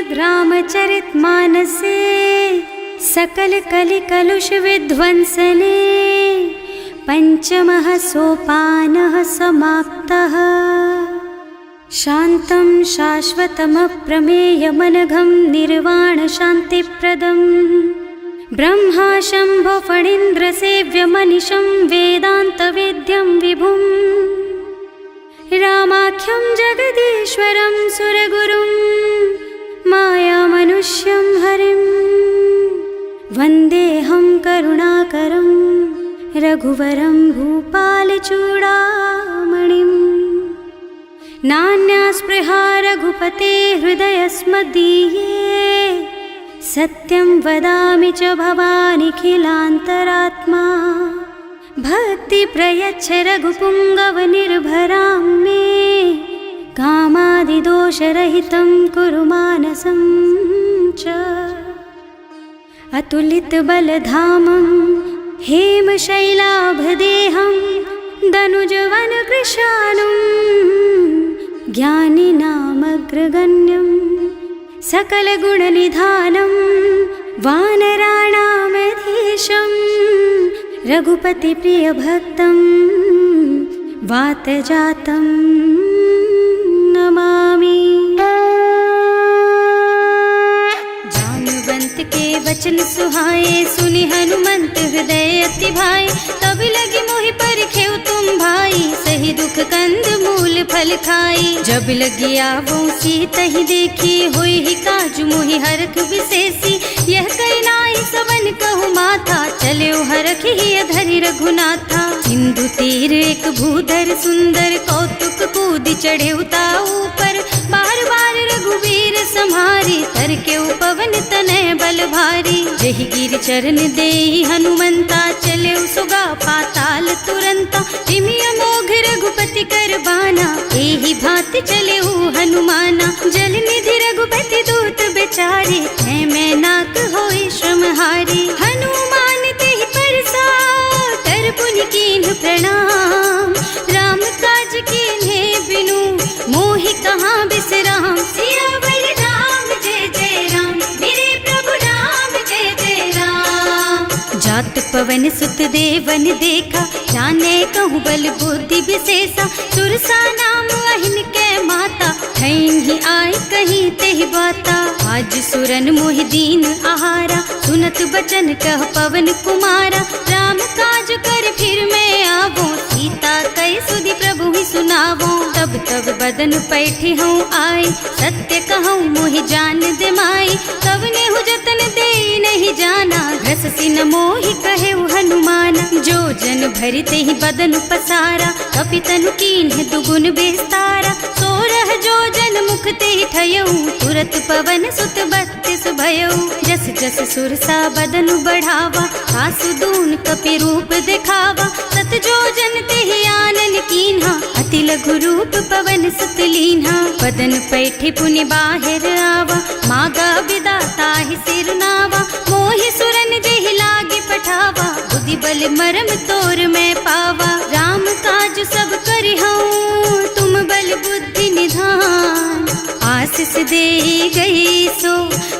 श्रीमद् रामचरितमानसे सकल कलि कलुष विध्वंसने पंचमः सोपानः समाप्तः। शान्तं शाश्वतमप्रमेयमनघं निर्वाण शान्तिप्रदम् ब्रह्मा शम्भो फणीन्द्रसेव्यमनिशं वेदान्तवेद्यं विभुम् रामाख्यं जगदीश्वरं सुरगुरुं मायामनुष्यं हरिं वन्देऽहं करुणाकरं रघुवरं भूपालचूडामणिम्। नान्या स्पृहा रघुपते हृदयस्मदीये सत्यं वदामि च भवानिखिलान्तरात्मा। भक्ति प्रयच्छ रघुपुङ्गवनिर्भरां मे कामादिदोषरहितं कुरु मानसं च। अतुलितबलधामं हेमशैलाभदेहं दनुजवनकृशानुं ज्ञानिनामग्रगण्यं सकलगुणनिधानं वानराणामधीशं रघुपतिप्रियभक्तं वातजातं नमामि। जानुवंत के वचन सुहाए सुनि हनुमंत हृदय अति भाए। तब लगी मोहि परखेउ तुम भाई सही दुख कंद मूल फल खाई। जब लगी आवो सीतहि देखी होई ही काज मोहि हरख विशेषी। यह कई नाई सबन कहु माथा चले हरख ही धरि रघुनाथा। सिंधु तीर एक भूधर सुंदर कौतुक कूद चढ़े ऊपर। बार बार रघुवीर सम्हारी तर के पवन तनय बल भारी। जहि गिर चरण देहि हनुमंता चले सुगा पाताल तुरंता। तिमि अमोघ रघुपति कर बाना एहि भांति चले हनुमाना। जल निधि रघुपति दूत बेचारे मैं नाक होई श्रमहारी। हनुमान तेहि परसा कर पुनि कीन्ह प्रणाम। राम काज कीन्हे बिनु मोहि कहाँ बिसराम। सियावर राम जय जय राम मेरे प्रभु राम जय जय राम। जात पवन सुत देवन देखा जाने कहूँ बल बुद्धि विशेषा। सुरसा नाम अहिन के माता ठैन ही आय कहीं तेहि बाता। आज सुरन मोहि दीन आहारा सुनत बचन कह पवन कुमारा। राम काज कर फिर मैं आवो सीता कई सुधि प्रभु ही सुनावो। तब तब बदन पैठी हूँ आए सत्य कहूँ मोहि जान दे माई। तब नेहु जतन दे नहीं जाना घस सिन मोहि कहे हनुमाना। जो जन भरि तेहि बदन पसारा कपितनु कीन्ह दुगुन बेस्तारा। सोरह जो जन मुख तेहि ठयऊ तुरत पवन सुत बत्तिस भयऊ। जस जस सुरसा बदन बढ़ावा आसु दून कपि रूप दिखावा। सत जो जन तेहि आनन कीन्हा अति लघु रूप पवन सुत लीन्हा। बदन पैठी पुनि बाहिर आवा मागा बिदा ताहि सिर नावा। मोहि सुरन जेहि लागे पठावा बुद्धि बल मरम तोर मैं पावा। राम काज सब करिहऊँ तुम बल बुद्धि निधान। आशीष दे गई सो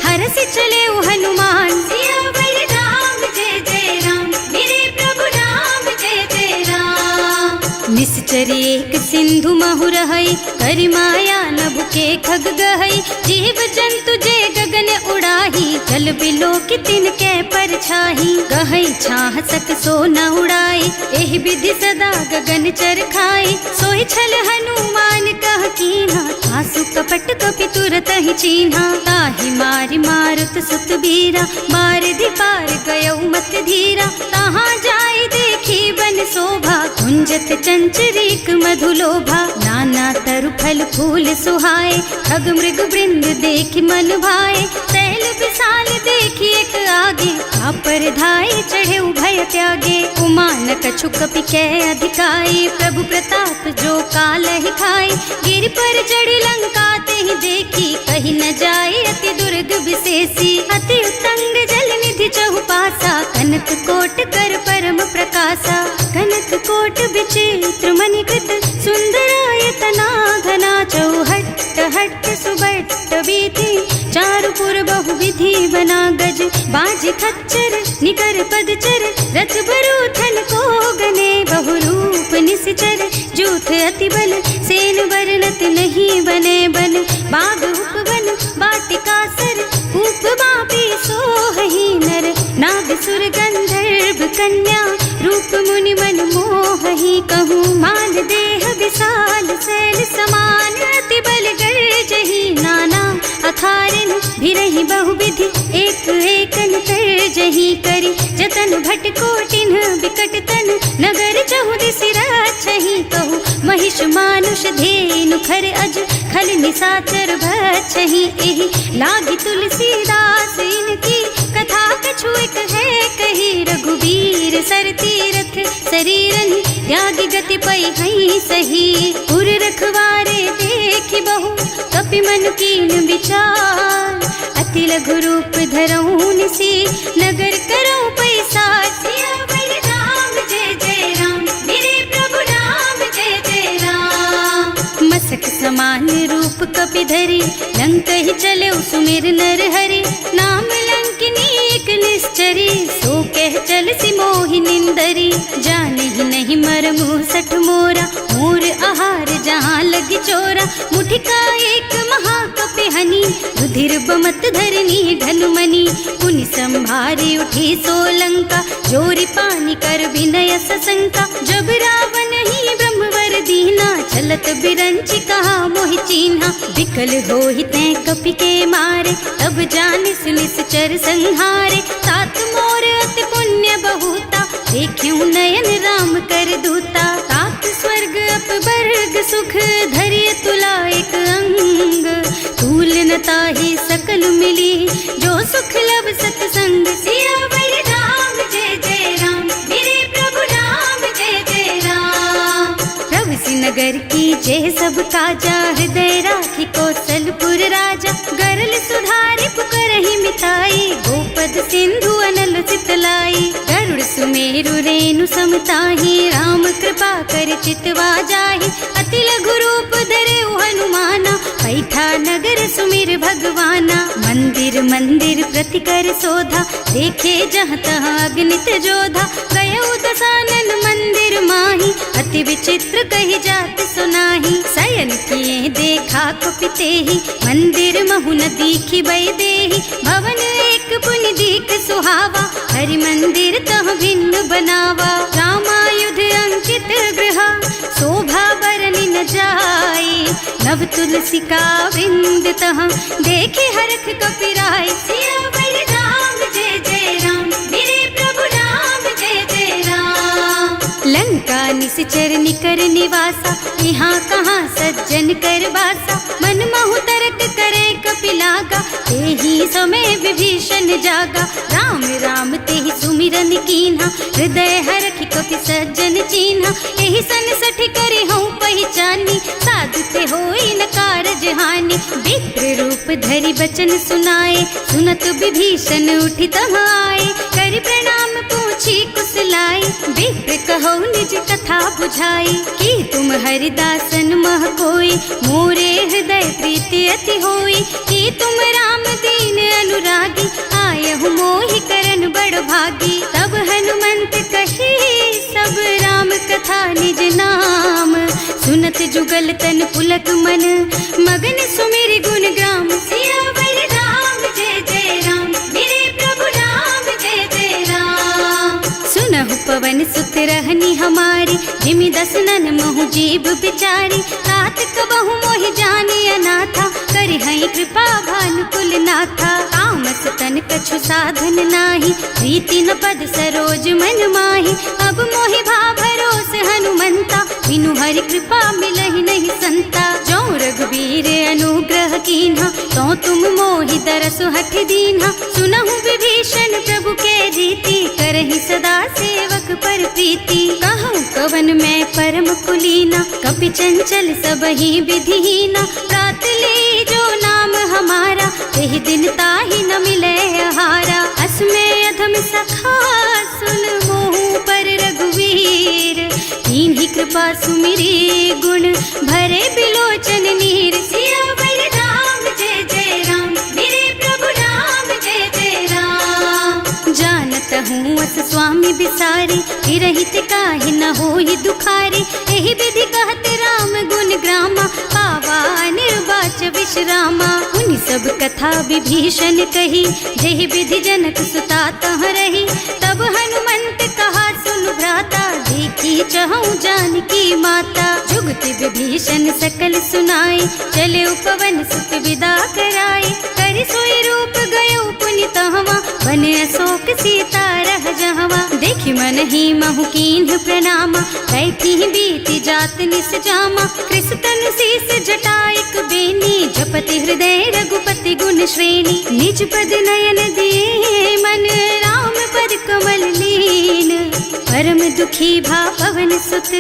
हरस चले हनुमान। सियावर राम जय जय राम मेरे प्रभु राम जय जय राम। निश्चर एक सिंधु महु रहई करि माया नभ के खग गहई। जीव जंतु जे गगन उड़ाही जल बिलो की तिनके परछाही। गहई छाह सक सो न उड़ाई एहि विधि सदा गगन चर खाई। सोई छल हनुमान कह कीन्हा आसु कपट कपि तुरत ही चीन्हा। ताहि मारि मारुत सुत बीरा मार पार गयौ मत धीरा। तहाँ जाय देखी बन शोभा कुंजत चंचरीक मधुलोभा। नाना तरु फल फूल सुहाए खग मृग वृंद देखि मन भाए। तैल विशाल देखि एक आगे पर धाय चढ़े भय त्यागे। उमान कछु कपि कै अधिकाई प्रभु प्रताप जो काल ही खाई। गिर पर चढ़ी लंका तेहि देखी कहीं न जाए अति दुर्ग विशेषी। अति उत्तंग जल निधि चहुपासा कनक कोट कर परम प्रकाशा। कनक कोट विचित्र मणिकृत सुंदरायतना घना चौहट्ट हट्ट सुबट बीती, चारु पुर बहु विधि बना गज, बाज खच्चर निकर पदचर, रथ बरूथन को गने, बहु रूप निश्चर, जूथ अति बल, सेन वर्णत नहीं बने बन, बाग उपवन बाटिका सर, कूप बापी सोहहि नर, नाग सुर गंधर्व कन्या, रूप मुनि मन मोहहि, कहूँ मान देह विशाल शैल समान, अति बल गर्जहि नाना अखारन, भिरहि बहुविधि एक एकन तरजहि करि, जतन भट कोटिन बिकट तन, नगर चहुदिसि राछहि, कहूँ महिष मानुष धेनु खर अज, खल निसाचर भक्षहि, एहि लागी तुलसीदास इनकी, कथा कछु एक है कही, रघुवीर सर तीरथ शरीरहि, त्यागी गति पै हई सही, उर रखवारे देखि बहु, कपि मन कीन विचार, अति लघु रूप धरऊँ निसी, नगर करऊँ पैसार, सियावर राम जय जय राम, मेरे प्रभु राम जय जय राम, मसक समान रूप कपि धरि, लंक ही चले सुमिर नर हरि, नाम लंकिनी एक निश्चरी, सो कह चल सी मोहि निंदरी, जाने ही नहीं मरमु सठ मोरा, मोर आहार जहाँ लगी चोरा, मुठिका एक महाकपि हनि, रुधिर बमत धरनी धनुमनि, पुनि संभारी उठी सोलंका, जोरी पानी कर विनय सशंका, जब रावण ही ब्रह्मवर दीना, चलत बिरंचि कहा मोहि चीन्हा, विकल होहि तै कपि के मारे, तब जानिस निश्चर संहारे, तात मोर अति पुण्य बहुता, देखियो नयन राम कर दूता, तात स्वर्ग अपवर्ग सुख, धरिय तुला एक अंग, तूल न ताहि सकल मिली, जो सुख लब सतसंग, सियावर राम जय जय राम, मेरे प्रभु राम जय जय राम, प्रभु नगर की जय सब काजा, हृदय राखी कौशलपुर राजा, गरल सुधारि पुकरहि मिताई, गोपद सिंधु अनल चितलाई, गरुड़ सुमेरु रेणु समताहि, राम कृपा कर चितवा जाहि, अति लघु रूप धरे हनुमाना, पैठा नगर सुमिर भगवाना, मंदिर मंदिर प्रति कर शोधा, देखे जहाँ तहाँ अगणित जोधा, गयो दसानन मंदिर माही, अति विचित्र कही जात सुनाही, शयन किए देखा कुपितेहि, मंदिर महु न दीखि बै देहि, भवन एक पुनि दीख सुहावा, हरि मंदिर तह भिन्न बनावा, रामायुध अंकित गृह, शोभा बरनि न जाई, नव तुलसी का वृंद तह, देखे हरख कपिराई, सियावर राम जय जय राम, मेरे प्रभु राम जय जय राम, लंका निश्चर निकर निवासा, यहाँ कहाँ सज्जन कर बासा, मन महु तरक करे कपिलागा, तेहि समय विभीषण जागा, राम राम तेहि सुमिरन कीन्हा, हृदय हरखि कपि सज्जन चीन्हा, एहि सन सठि करि हूँ पहचानी, साधु ते होई न कारज हानि, विप्र रूप धरि बचन सुनाए, सुनत विभीषण उठि तहाँ आए, करि प्रणाम पूछी कुशलाई, विप्र कहो निज कथा बुझाई, कि तुम हरिदासन मह कोई, मोरे हृदय प्रीति अति होई, कि तुम राम दीन अनुरागी, आयहु मोहि करन बड़ भागी, तब हनुमंत कही सब राम कथा निज नाम, सुनत जुगल तन पुलक मन, मगन सुमिरि गुण ग्राम, सियावर राम जय जय राम, मेरे प्रभु राम जय जय राम, सुनहु पवन सुत रहनी हमारी, जिमि दसनन महु जीव बिचारी, तात कबहु मोहि जानी अनाथा, करि हई कृपा भानुकुल नाथा, तामस तन कछु साधन नाही, प्रीति न पद सरोज मन माही, अब मोहि भा भरोस हनुमंता, बिनु हरि कृपा मिलहि नहीं संता, जो रघुबीर अनुग्रह कीन्हा, तो तुम मोहि दरसु हठ दीन्हा, सुनहु विभीषण प्रभु के रीति, करहि सदा सेवक पर प्रीति, कहूँ कवन मैं परम कुलीना, कपि चंचल सबहि विधिहीना, प्रात ले जो नाम हमारा, तेहि दिन ताहि न मिले आहारा, असमय अधम सखा सुन मोहु पर रघुवीर, कीन्ही कृपा सुमिरी गुण भरे बिलोचन नीर, सियावर भारी, हिरहित काहे न होई दुखारी। एहि विधि कहत राम गुण ग्रामा, पावा निर्वाच विश्रामा। उन सब कथा विभीषण कही, जेहि विधि जनक सुता तह रही। तब हनुमंत कहा सुन भ्राता, देखी चहु जानकी माता। जुगति विभीषण सकल सुनाई, चले उपवन सुत विदा कराई। करि सोई रूप गयो पुनि तहवा, बने अशोक सीता रह जहवा। देखि मन ही महु कीन्ह प्रणामा, बैठी बीती जात निस जामा। कृष तनु शीस जटायक बेनी, जपति हृदय रघुपति गुण श्रेणी। निज पद नयन दिए मन, राम पद कमल लीन। परम दुखी भा पवन सुत,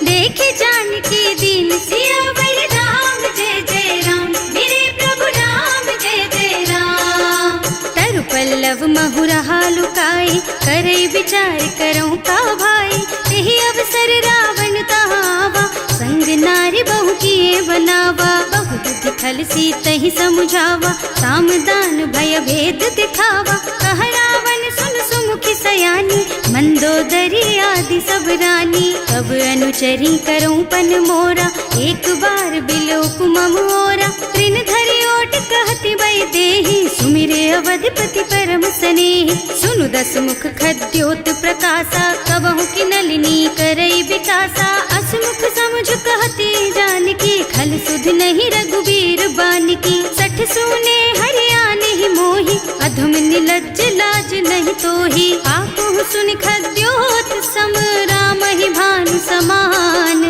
देखे जानकी दीन। सियावर राम जय जय राम, मेरे प्रभु राम जय जय राम। तरु पल्लव महुरहा लुकाई, करई विचार करऊं का भाई। तेहि अवसर रावण तहावा, संग नारी बहु किए बनावा। बहु बुद्धि खल सीतहि समुझावा, साम दान भय भेद दिखावा। कह रावण सुन सुमुखी सयानी, मंदोदरी आदि सब रानी। तब अनुचरी करऊं पन मोरा, एक बार बिलोक मम ओरा। तृण धरि ओट कहति वै देहि, सुमिरे अवधिपति परम स्नेहि। सुनु दस मुख खद्योत प्रकाशा, कबहु की नलिनी करई विकासा। असमुख समुझ कहति जानकी, खल सुध नहीं रघुबीर बानकी। सठ सूने हरियाणे ही मोहि, अधम निलज्ज लाज नहीं तोहि। आकुह सुनि खद्योत सम, राम ही भानु समान।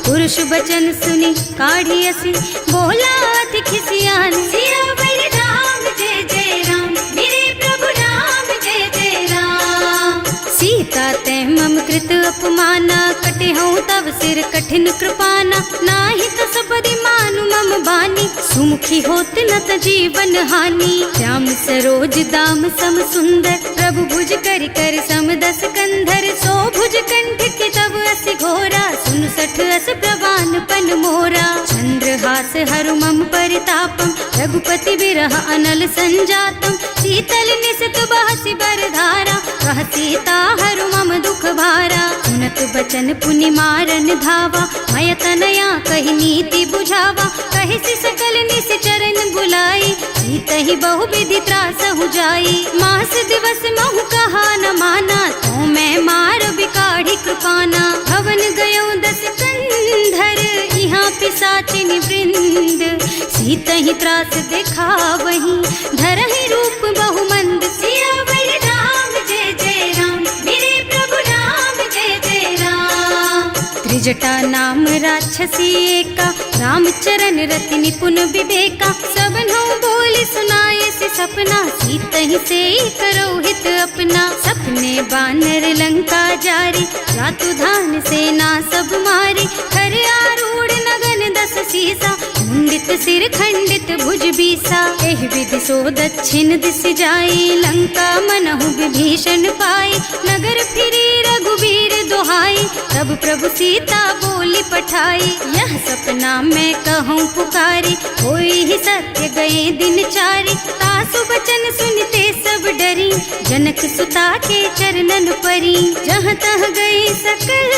पुरुष बचन सुनि काढ़ी असी, बोला अति खिसियान। सियावर राम जय जय राम, मेरे प्रभु राम जय जय राम। सीता ते मम कृत अपमाना, कटे हूँ तब सिर कठिन कृपाना। नाही त सबरि मानु मम बानी, सुमुखी होत न त जीवन हानि। श्याम सरोज दाम सम सुंदर, प्रभु भुज कर कर सम दस कंधर। सो भुज कंठ के तब अस घोरा, सुन सठ अस प्रवान पन मोरा। चंद्रहास हरु मम परितापम, रघुपति बिरह अनल संजातम। शीतल निसत बहसि बरधारा, कह सीता हरु मम दुख भारा। सुनत बचन पुनि मारन धावा, मय तनया कहि नीति बुझावा। कहि सकल निश्चरण बुलाई, सीतहि बहु विधि त्रासहु जाई। मास दिवस महु कहा न माना, तो मैं मार बिकाढ़ी कृपाना। भवन गयो दस कंधर, यहाँ पिशाचिनी वृंद। सीतहि त्रास दिखावहि, धरहि रूप बहु मंद। सियावर राम जय जय राम, मेरे प्रभु राम जय जय राम। त्रिजटा नाम राक्षसी एका, रामचरण रति निपुण विवेका। सबनो बोली सुनाए से सपना, सीतहि से करो हित अपना। सपने बानर लंका जारी, रातु धान सेना सब मारी। कर आरूढ़ नगन दस सीसा, मुंडित सिर खंडित भुज बीसा। एहि विधि सो दक्षिण दिस जाई, लंका मनहु विभीषण पाई। नगर फिरी रघुबीर दुहाई, तब प्रभु सीता बोली पठाई। यह सपना मैं कहूँ पुकारी, होई ही सत्य गए दिन चारी। तासु बचन सुनते सब डरी, जनक सुता के चरणन परी। जहाँ तह गई सकल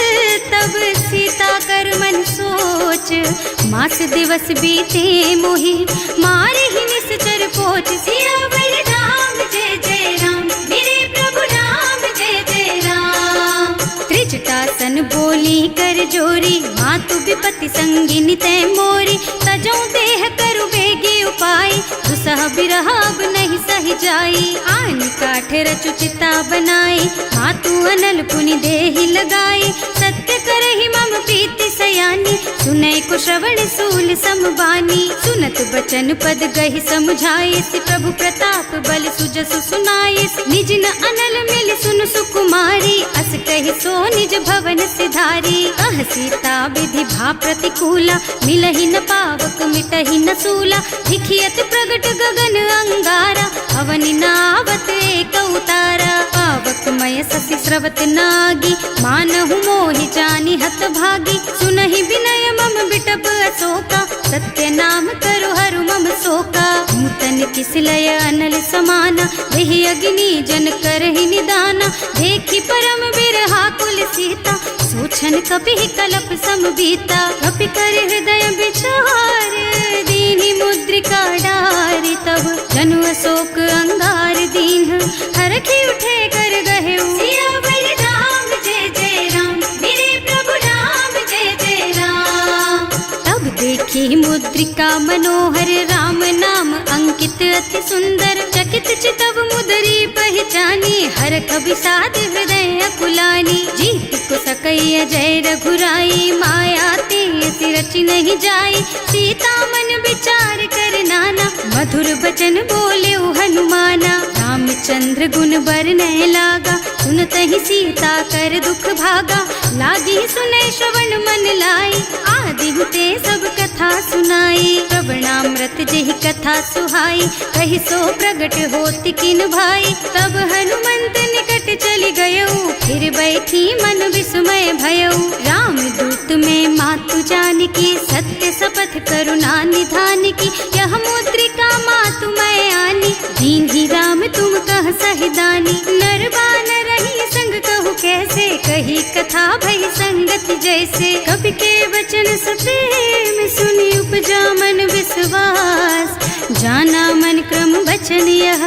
तब सीता कर मन सोच। मास दिवस बीते मोहि, मारे ही निश्चर पोच। सियावर राम जय जय राम, मेरे प्रभु राम जय जय राम। त्रिजटा सन बोली कर जोरी, मातु विपति संगिनी तै मोरी। तजो देह करु बेगी उपाय, दुसह बिरह अब नहीं सही जाई। आन काठ रचु चिता बनाई, मातु अनल पुनि देहि लगाई। सत्य करहि मम प्रीति सयानी, सुनै को श्रवण सूल समबानी। सुनत बचन पद गहि समझाए, प्रभु प्रताप बल सुजसु सुनाए। निज न अनल मिल सुन सुकुमारी, अस कहि सो निज भवन सिधारी। कह सीता विधि भा प्रतिकूला, मिलहि न पावक मिटहि न सूला। दिखियत प्रगट गगन अंगारा, अवनि नावत एक उतारा। पावक मय ससि स्रवत नागी, मानहु मोहि जानि हत भागी। सुनहि विनय मम बिटप अशोका, सत्य नाम करु हरु मम शोका। नूतन किसलय अनल समाना, देहि अग्नि जन करहि निदाना। देखि परम बिरहा छन कपि कलप सम बीता। कपि कर हृदय विचार दीनी मुद्रिका डारी। तब जनु अशोक अंगार दीन हरखी उठे कर गहे। सियावर राम जय जय राम, मेरे प्रभु राम जय जय राम। तब देखी मुद्रिका मनोहर राम नाम अंकित अति सुंदर। चकित चितव मुदरी पहचानी हरख विषाद हृदय अकुलानी। जीत को सकैया जय रघुराई, माया ते रचि नहीं जाई। सीता मन विचार कर नाना, मधुर बचन बोले हनुमाना। रामचंद्र गुण बरनय लागा, सुनतहि सीता कर दुख भागा। लागी सुनै श्रवण मन लाई, आदि हुते सब कथा सुनाई। श्रवणामृत जेहि कथा सुहाई, कहि सो प्रगट होति किन भाई। तब हनुमंत निकट चली गयऊ, फिर बैठी मन विस्मय भयऊ। राम दूत में मातु जानकी, सत्य शपथ करुणा निधान की। यह मुद्रिका मातु मैं आनी, दीन्ही राम तुम कह सहिदानी। नर बानर रही संग कहु कैसे, कही कथा भई संगति जैसे। कवि के वचन सप्रेम सुनि उपजा मन विश्वास। जाना मन क्रम वचन यह,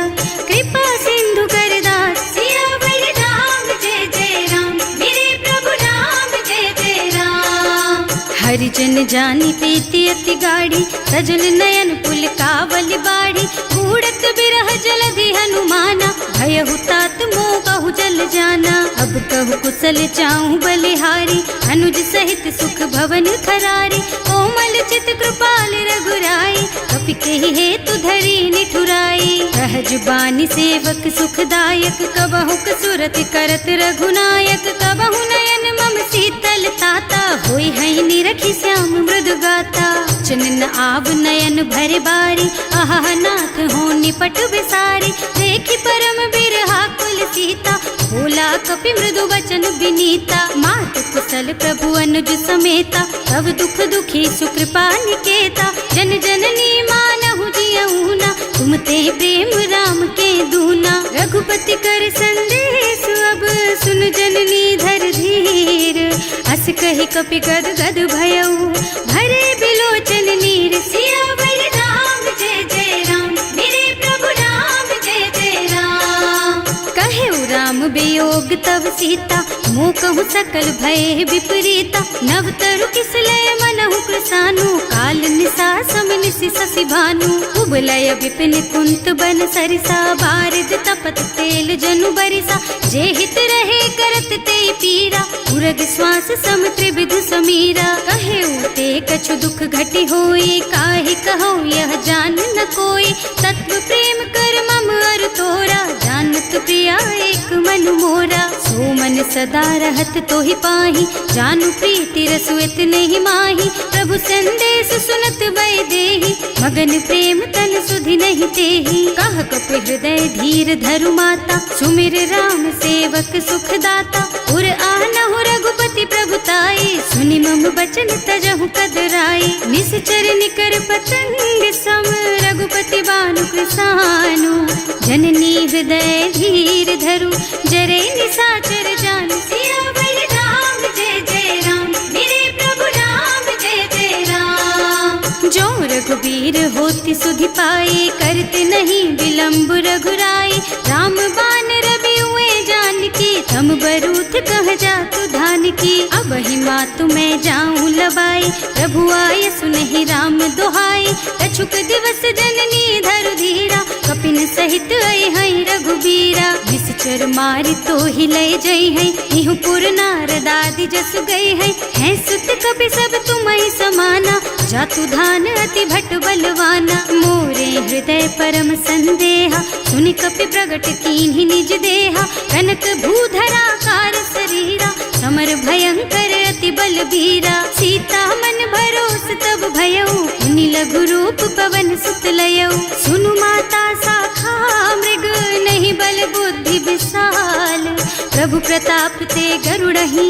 कृपा सिंधु कर दास। सियावर राम जय जय राम, मेरे प्रभु राम जय जय राम। हरिजन जानी प्रीति अति गाढ़ी, सजल नयन पुल कावल बाढ़ी। बूढ़त बिरह जलधि हनुमाना, भयहु तात मोह कहु जल जाना। अब कहु कुशल चाहूं बलिहारी, अनुज सहित सुख भवन खरारी। कोमल चित कृपाल रघुराई, कपि केहि हेतु धरी निठुराई। सहज बानी सेवक सुखदायक, कबहु कसुरत करत रघुनायक। कबहु नयन मम शीतल ताता, होई है निरखी श्याम मृदु गाता। चनन आव नयन भरे बारी, आहा नाथ हो निपट बिसारी। देखी परम बिरहा कुल सीता, भोला कपि मृदु वचन विनीता। मात कुशल प्रभु अनुज समेता, तब दुख दुखी सुकृपा निकेता। जन जननी मानहु जियऊना, तुम ते प्रेम राम के दूना। रघुपति कर संदेश अब सुन जननी धर धीर। अस कहि कपि गद गद भयऊ, भरे बिलोचन नीर। सियावर राम जय जय राम, मेरे प्रभु राम जय जय राम। कहे राम वियोग तब सीता, मोह कहु सकल भय विपरीता। नव तरु किसलय मनहु कृसानु, काल निसा सम निसि शशि भानु। उबलय विपिन कुंत बन सरिसा, बारिद तपत तेल जनु बरिसा। जे हित रहे करत ते पीरा, उरग श्वास सम त्रिविध समीरा। कहे ते कछु दुख घटी होई, काहे कहो यह जान न कोई। तत्व प्रेम कर मम अर तोरा, जानत प्रिया एक मन मोरा। सो मन सदा रहत तोहि पाही, जानु प्रीति रसु इतने माही। प्रभु संदेश सुनत वै देहि, मगन प्रेम तन सुधि नहीं तेहि। कह कपि हृदय धीर धरु माता, सुमिर राम सेवक सुख दाता। उर आनहु रघुपति प्रभुताई, सुनि मम बचन तजहु कदराई। निश्चर निकर पतंग सम, रघुपति बानु कृसानु। जननी हृदय धीर धरु, जरे निशाचर जानु। सियावर राम जय जय राम, मेरे प्रभु राम जय जय राम। जो रघुबीर होति सुधि पाई, करते नहीं विलंब रघुराई। राम बान रवि हुए जानकी, थम बरूथ कह जातु धान की। अब ही मातु मैं जाऊं लबाई, प्रभु आय सुनहि राम दुहाई। कछुक दिवस जननी धरु धीरा, कपिन सहित आई है रघुबीरा। निश्चर मारि तो ही लय जई है, इहु पुर नारद आदि जसु गई है। हैं सुत कपि सब तुम्हि समाना, जातु धान अति भट बलवाना। मोरे हृदय परम संदेहा, सुनि कपि प्रगट कीन्हि निज देहा। कनक भूधरा कार शरीरा, समर भयंकर अति बलबीरा। सीता मन भरोस तब भयऊ, मुनि लघु रूप पवन सुत लयऊ। सुनु माता शाखा मृग, नहीं बल बुद्धि विशाल। प्रभु प्रताप ते गरुड़हि,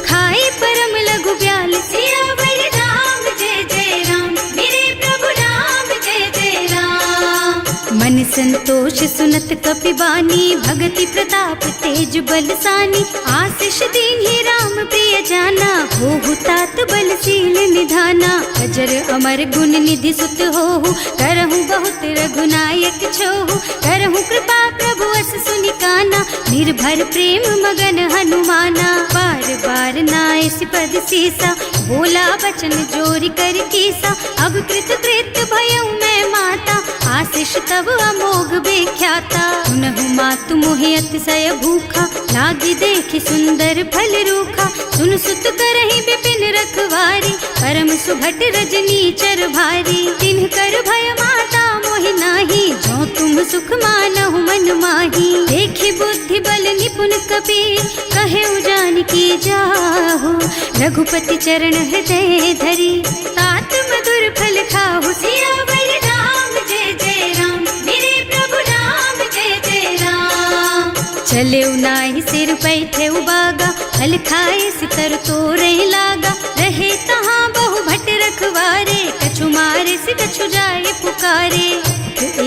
खाई परम लघु ब्याल। सियावर राम जय जय राम, मेरे प्रभु राम जय जय राम। मन संतोष सुनत कपिबानी, भगति प्रताप तेज बलसानी। आशीष दीन्हि राम प्रिय जाना, होहु तात बलशील निधाना। अजर अमर गुण निधि सुत होहु, करहु बहुत रघुनायक छोहु। करहु कृपा प्रभु अस सुनि काना, निर्भर प्रेम मगन हनुमाना। बार बार नाइस पद सीसा, बोला वचन जोरि कर कीसा। अब कृत कृत भयउ मैं माता, आशीष तब अमोघ बेख्याता। सुनहु मातु मोहि अतिशय भूखा, लागी देखि सुंदर फल रूखा। सुन सुत करहि विपिन रखवारी, परम सुभट रजनी चर भारी। तिन्ह कर भय माता मोहि नाही, जो तुम सुख मानहु मन माही। देखि बुद्धि बल निपुण कबीर, कहे जानकी जाहु। रघुपति चरण हृदय धरी, तात मधुर फल खाहु। सियावर राम जय जय राम, मेरे प्रभु राम जय जय राम। चले नाहि सिर बैठे बागा, फल खाए सितर तोरे लागा। रहे तहाँ बहु भट रखवारे, कछु मारे से कछु जाए पुकारे।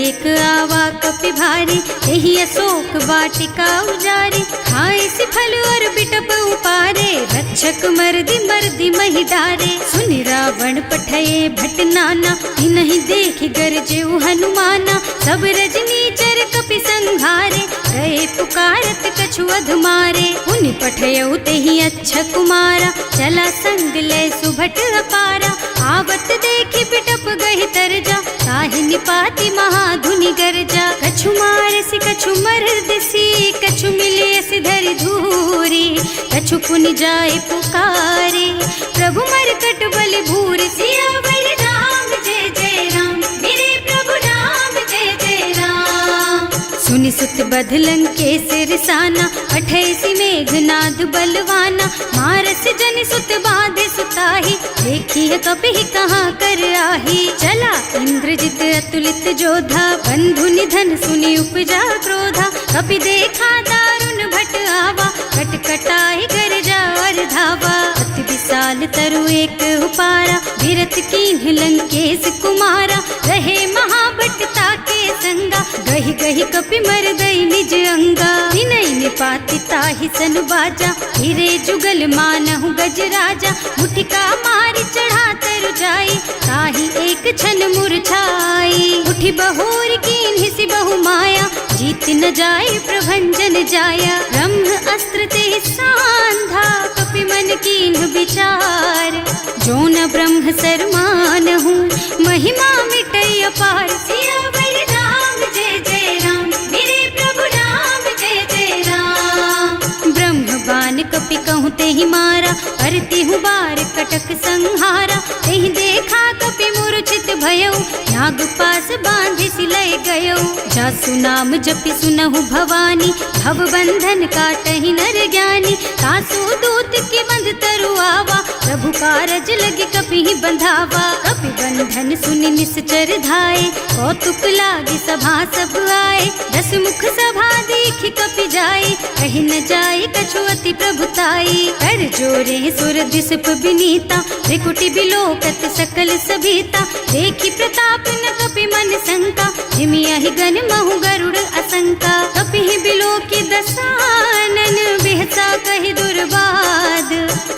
एक आवा कपि भारी, यही अशोक वाटिका उजारी। खाए से फल और बिटप उपारे, रक्षक मर्दी मर्दी महि डारे। सुनि रावण पठये भट नाना, नहीं देखि गरजे हनुमाना। सब रजनी चर कपि संघारे, गए पुकारत कछु अधमारे। उनि पठयउ तेहि अच्छा कुमारा, चला संग ले सुभट अपारा। आवत देखि बिटप गहि तरजा, ताहि निपाति महाधुनि गरजा। कछु मारसि कछु मरदसी, कछु मिलियसि धरि धूरी। कछु पुनि जाए पुकारे, प्रभु मरकट बलि भूरि। सियावर राम जय जय राम, मेरे प्रभु राम जय जय राम। सुनि सुत बध लंकेश रिसाना, पठैसि मेघनाद बलवाना। मारस जनि सुत बाधे सुताही, देखी कपि कहाँ कर आही। चला इंद्रजित अतुलित जोधा, बंधु निधन सुनि उपजा क्रोधा। कपि देखा दारुण भट आवा, कटकटाई गरजा और धावा। अति विशाल तरु एक उपारा, विरत कीन्ह लंकेश कुमारा। रहे महाभट ताके संगा, गहि गहि कपि मर गई निज अंगा। तिनहि निपाति ताहि सन बाजा, हिरे जुगल मानहु गज राजा। मुठिका मारि चढ़ा तरु जाई, ताहि एक छन मुरझाई। उठि बहोर कीन्हि सि बहु माया, जीत न जाए प्रभंजन जाया। ब्रह्म अस्त्र ते सांधा, कपि मन कीन्ह विचार। जो न ब्रह्म सर मानहु, महिमा मिटै अपार। सियावर राम जय जय राम, मेरे प्रभु राम जय जय राम। ब्रह्म बान कपि कहूँ तेहि मारा, परतिहु बार कटक संहारा। तेहि देखा कपि मूर्छित भयउ, नाग पास बांधि सिलय गयौ। जासु नाम जपि सुनहु भवानी, भव बंधन काटहि नर ज्ञानी। तासु दूत के बंध तरु आवा, प्रभु कारज लगे कपि बंधावा। कपि बंधन सुनि निश्चर धाये, कौतुक लागे सभा सब आए। दस मुख सभा देखि कपि जाए, कहि न जाए कछु अति प्रभुताई। कर जोरे सुर दिसप बिनीता, त्रिकुटि बिलोकत सकल सभीता। देखि प्रताप न कपि मन शंका, जिमियहि गण महु गरुड़ असंका। कपि बिलोकि दसानन, बिहसा कहि दुर्बाद।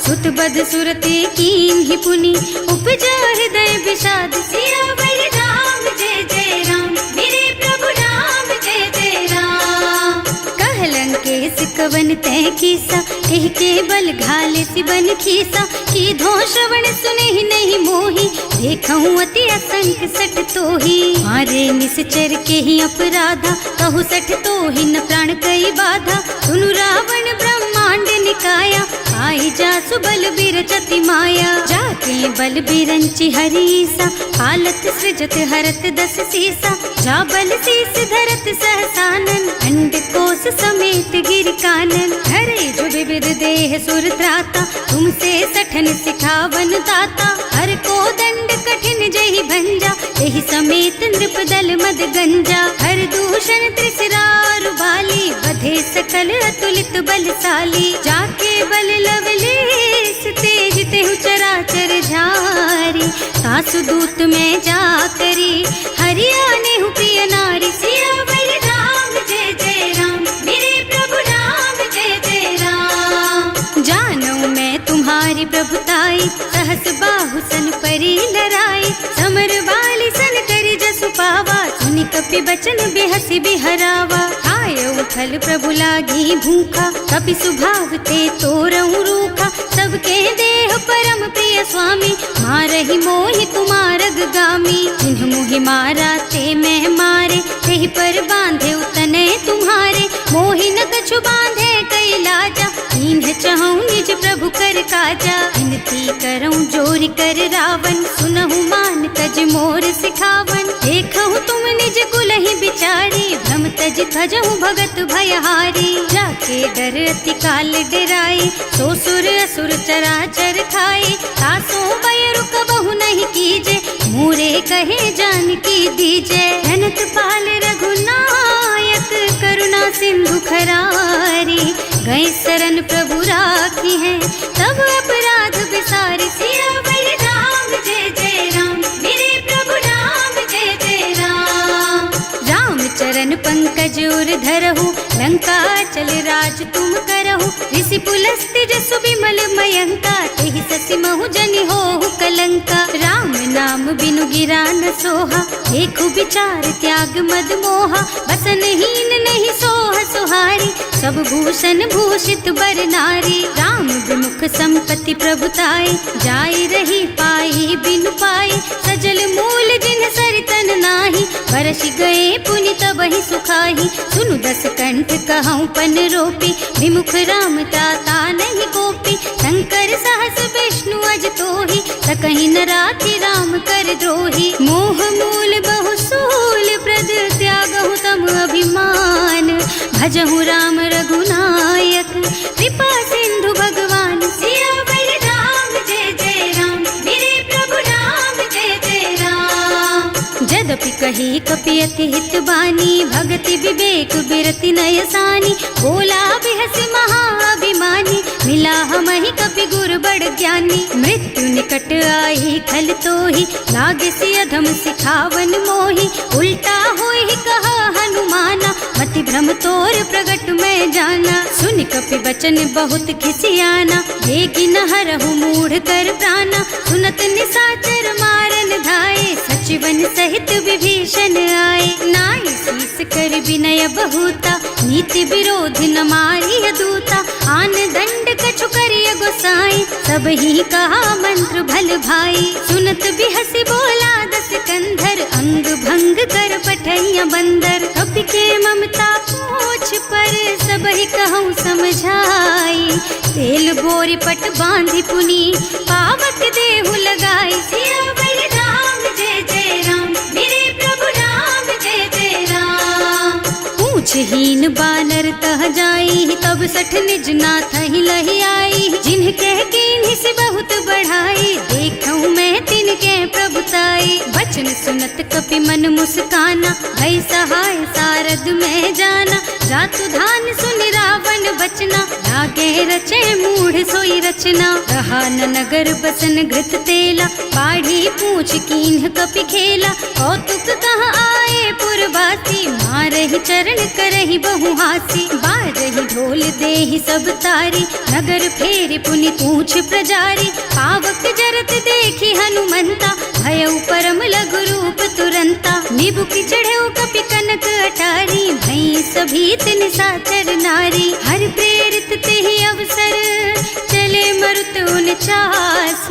सुत बध सुरते कीन्हि पुनि, उपजा हृदय विषाद। सियावर राम जय जय राम, मेरे प्रभु राम जय जय राम। कह लंकेश कवन तै कीसा, एह के बल घाले सि बन खीसा। कीधो श्रवण सुनेहि नहीं मोहि, देखहु अति असंख सठ तोहि। मारे निश्चर के ही अपराधा, कहु सठ तोहि न प्राण कई बाधा। सुनु रावण ब्रह्मांड निकाया, आई जासु बल बिरचति माया। जाके बल बिरंचि हरीसा, हालत सृजत हरत दस सीसा। जा बल शीस धरत सहसानन, अंड कोस समेत गिर कानन। हरे जो विविध देह सुर त्राता, तुमसे सठन सिखावन दाता। हर को दंड कठिन जहि भंजा, एहि समेत नृप दल मद गंजा। हर दूषण त्रिसरार बाली, बधे सकल अतुलित बलशाली। जाके बल लवलेस तेज तेहु चराचर झारी। सासु दूत में जा करी, हरिया नेहु प्रिय नारी सियावर राम जय जय राम मेरे प्रभु राम जय जय राम। जानू मैं तुम्हारी प्रभुताई सहस बाहु सन परी लराई समर वाली सन करी जसु पावा सुनि कपि बचन बेहसी बिहरावा। आयु फल प्रभु लागी भूखा कपि सुभाव ते तोरऊ रूखा सबके देह परम प्रिय स्वामी मारहि मोहि कुमारग गामी। जिन्ह मोहि मारा ते मैं मारे तेहि पर बांधे उतने तुम्हारे मोहि न कछु बांधे कई लाजा इन्ह चहु निज प्रभु कर काजा। विनती करऊं जोरि कर रावण सुनहु मान तज मोर सिखावन देखहु तुम निज कुलहि बिचारी भ्रम तज थजहु भगत भयहारी। जाके डर अति काल डराई सो सुर असुर चराचर खाए तासो बैरु कबहु नहीं कीजे मोरे कहे जानकी दीजे। अनंत पाल रघुनायक करुणा सिंधु खरारी गए शरण प्रभु राखी है तब अपराध बिसारी। सियावर राम जय जय राम मेरे प्रभु राम जय जय राम। राम चरण पंकज उर धरहु लंका चल राज तुम करहु ऋषि पुलस्त्य जसु विमल मयंका तेहि ससि महु जनि होहु कलंका। राम नाम बिनु गिरा न सोहा देखु विचार त्याग मद मोहा बसन हीन नहीं सोह सुहारी सब भूषण भूषित बर नारी। राम विमुख संपत्ति प्रभुताई जाई रही पाई बिनु पाई सजल मूल जिन सरितन नाही बरस गए पुनि तबहि सुखाही। सुनु दस कंठ कहऊँ पन रोपी विमुख राम त्राता नहीं गोपी शंकर सहस विष्णु अज तोहि सकहि न राखि राम कर द्रोही। मोह मूल बहु सूल प्रद त्यागहु तम अभिमान भजहु राम रघुनायक कृपा सिंधु भगवान। सियावर राम जय जय राम मेरे प्रभु राम जय जय राम। जदपि कही कपि अति हित बानी भगति विवेक बिरति नयसानी बोला बिहसि महाअभिमानी मिला हमहि कपि गुर बड़ ज्ञानी। मृत्यु निकट आई खल तोहि लागे सि अधम सिखावन मोहि उल्टा होहि कहा हनुमाना मति भ्रम तोर प्रगट में जाना। सुन कपि बचन बहुत खिसियाना देगी न हरहु मूढ़ कर प्राणा सुनत निशाचर मारन धाये सचिवन सहित विभीषण आए। नाई शीस कर विनय बहुता नीति विरोध न मारिय दूता आन दंड कछु करिय गोसाई सब ही कहा मंत्र भल भाई। सुनत बिहसि बोला दस कंधर अंग भंग कर पठैया बंदर कपि के ममता पूछ पर सब ही कहूँ समझाई तेल बोरी पट बांधि पुनी पावक देहु लगाई। सियावर राम जय जय राम मेरे प्रभु राम जय जय राम। पूछहीन बानर तह जाई तब सठ निज नाथ ही लही आई जिन्ह कह कीन्हि से बहुत बढ़ाई देखऊँ मैं तिनके प्रभुताई। बचन सुनत कपि मन मुस्काना भई सहाय सारद में जाना जातु धान सुनि रावण बचना लागे रचे मूढ़ सोई रचना। रहा न नगर बसन घृत तेला बाढ़ी पूछ कीन्ह कपि खेला कौतुक कह आए पुरवासी मारहि चरण करहि बहु हासी। बारहि ढोल देहि सब तारी नगर फेरि पुनि पूछ प्रजारी पावक जरत देखि हनुमंता भयउ परम लघु रूप तुरंता। निबुकि चढ़ऊ कपि कनक अटारी भई सभीत निशाचर नारी हर प्रेरित तेहि अवसर चले मरुत उनचास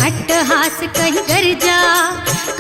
अट्टहास कहि गर्जा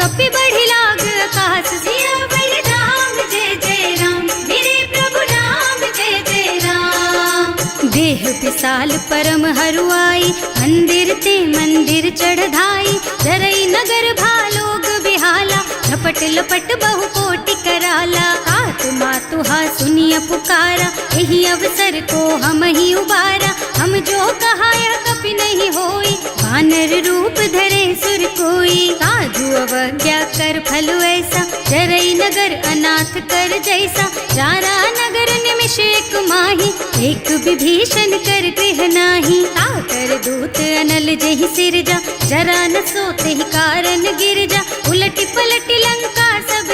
कपि बढ़ि लाग आकाश। सियावर राम जय जय राम मेरे प्रभु राम जय जय राम। देह विशाल परम हरुआई मंदिर ते मंदिर चढ़ाई जरई नगर भालोग बिहाला झपट लपट बहु कोटि कराला। आत्मा तुहा सुनिय पुकारा यही अवसर को हम ही उबारा हम जो कहा यह कपि नहीं होई वानर रूप धरे सुर कोई। साधु अवज्ञा कर फल ऐसा जरई नगर अनाथ कर जैसा जारा नगर निमिष एक माही एक विभीषण कर गृह नाही। ताकर दूत अनल जहि सिरजा जरा न सोते ही कारण गिरजा उलटि पलटि लंका सब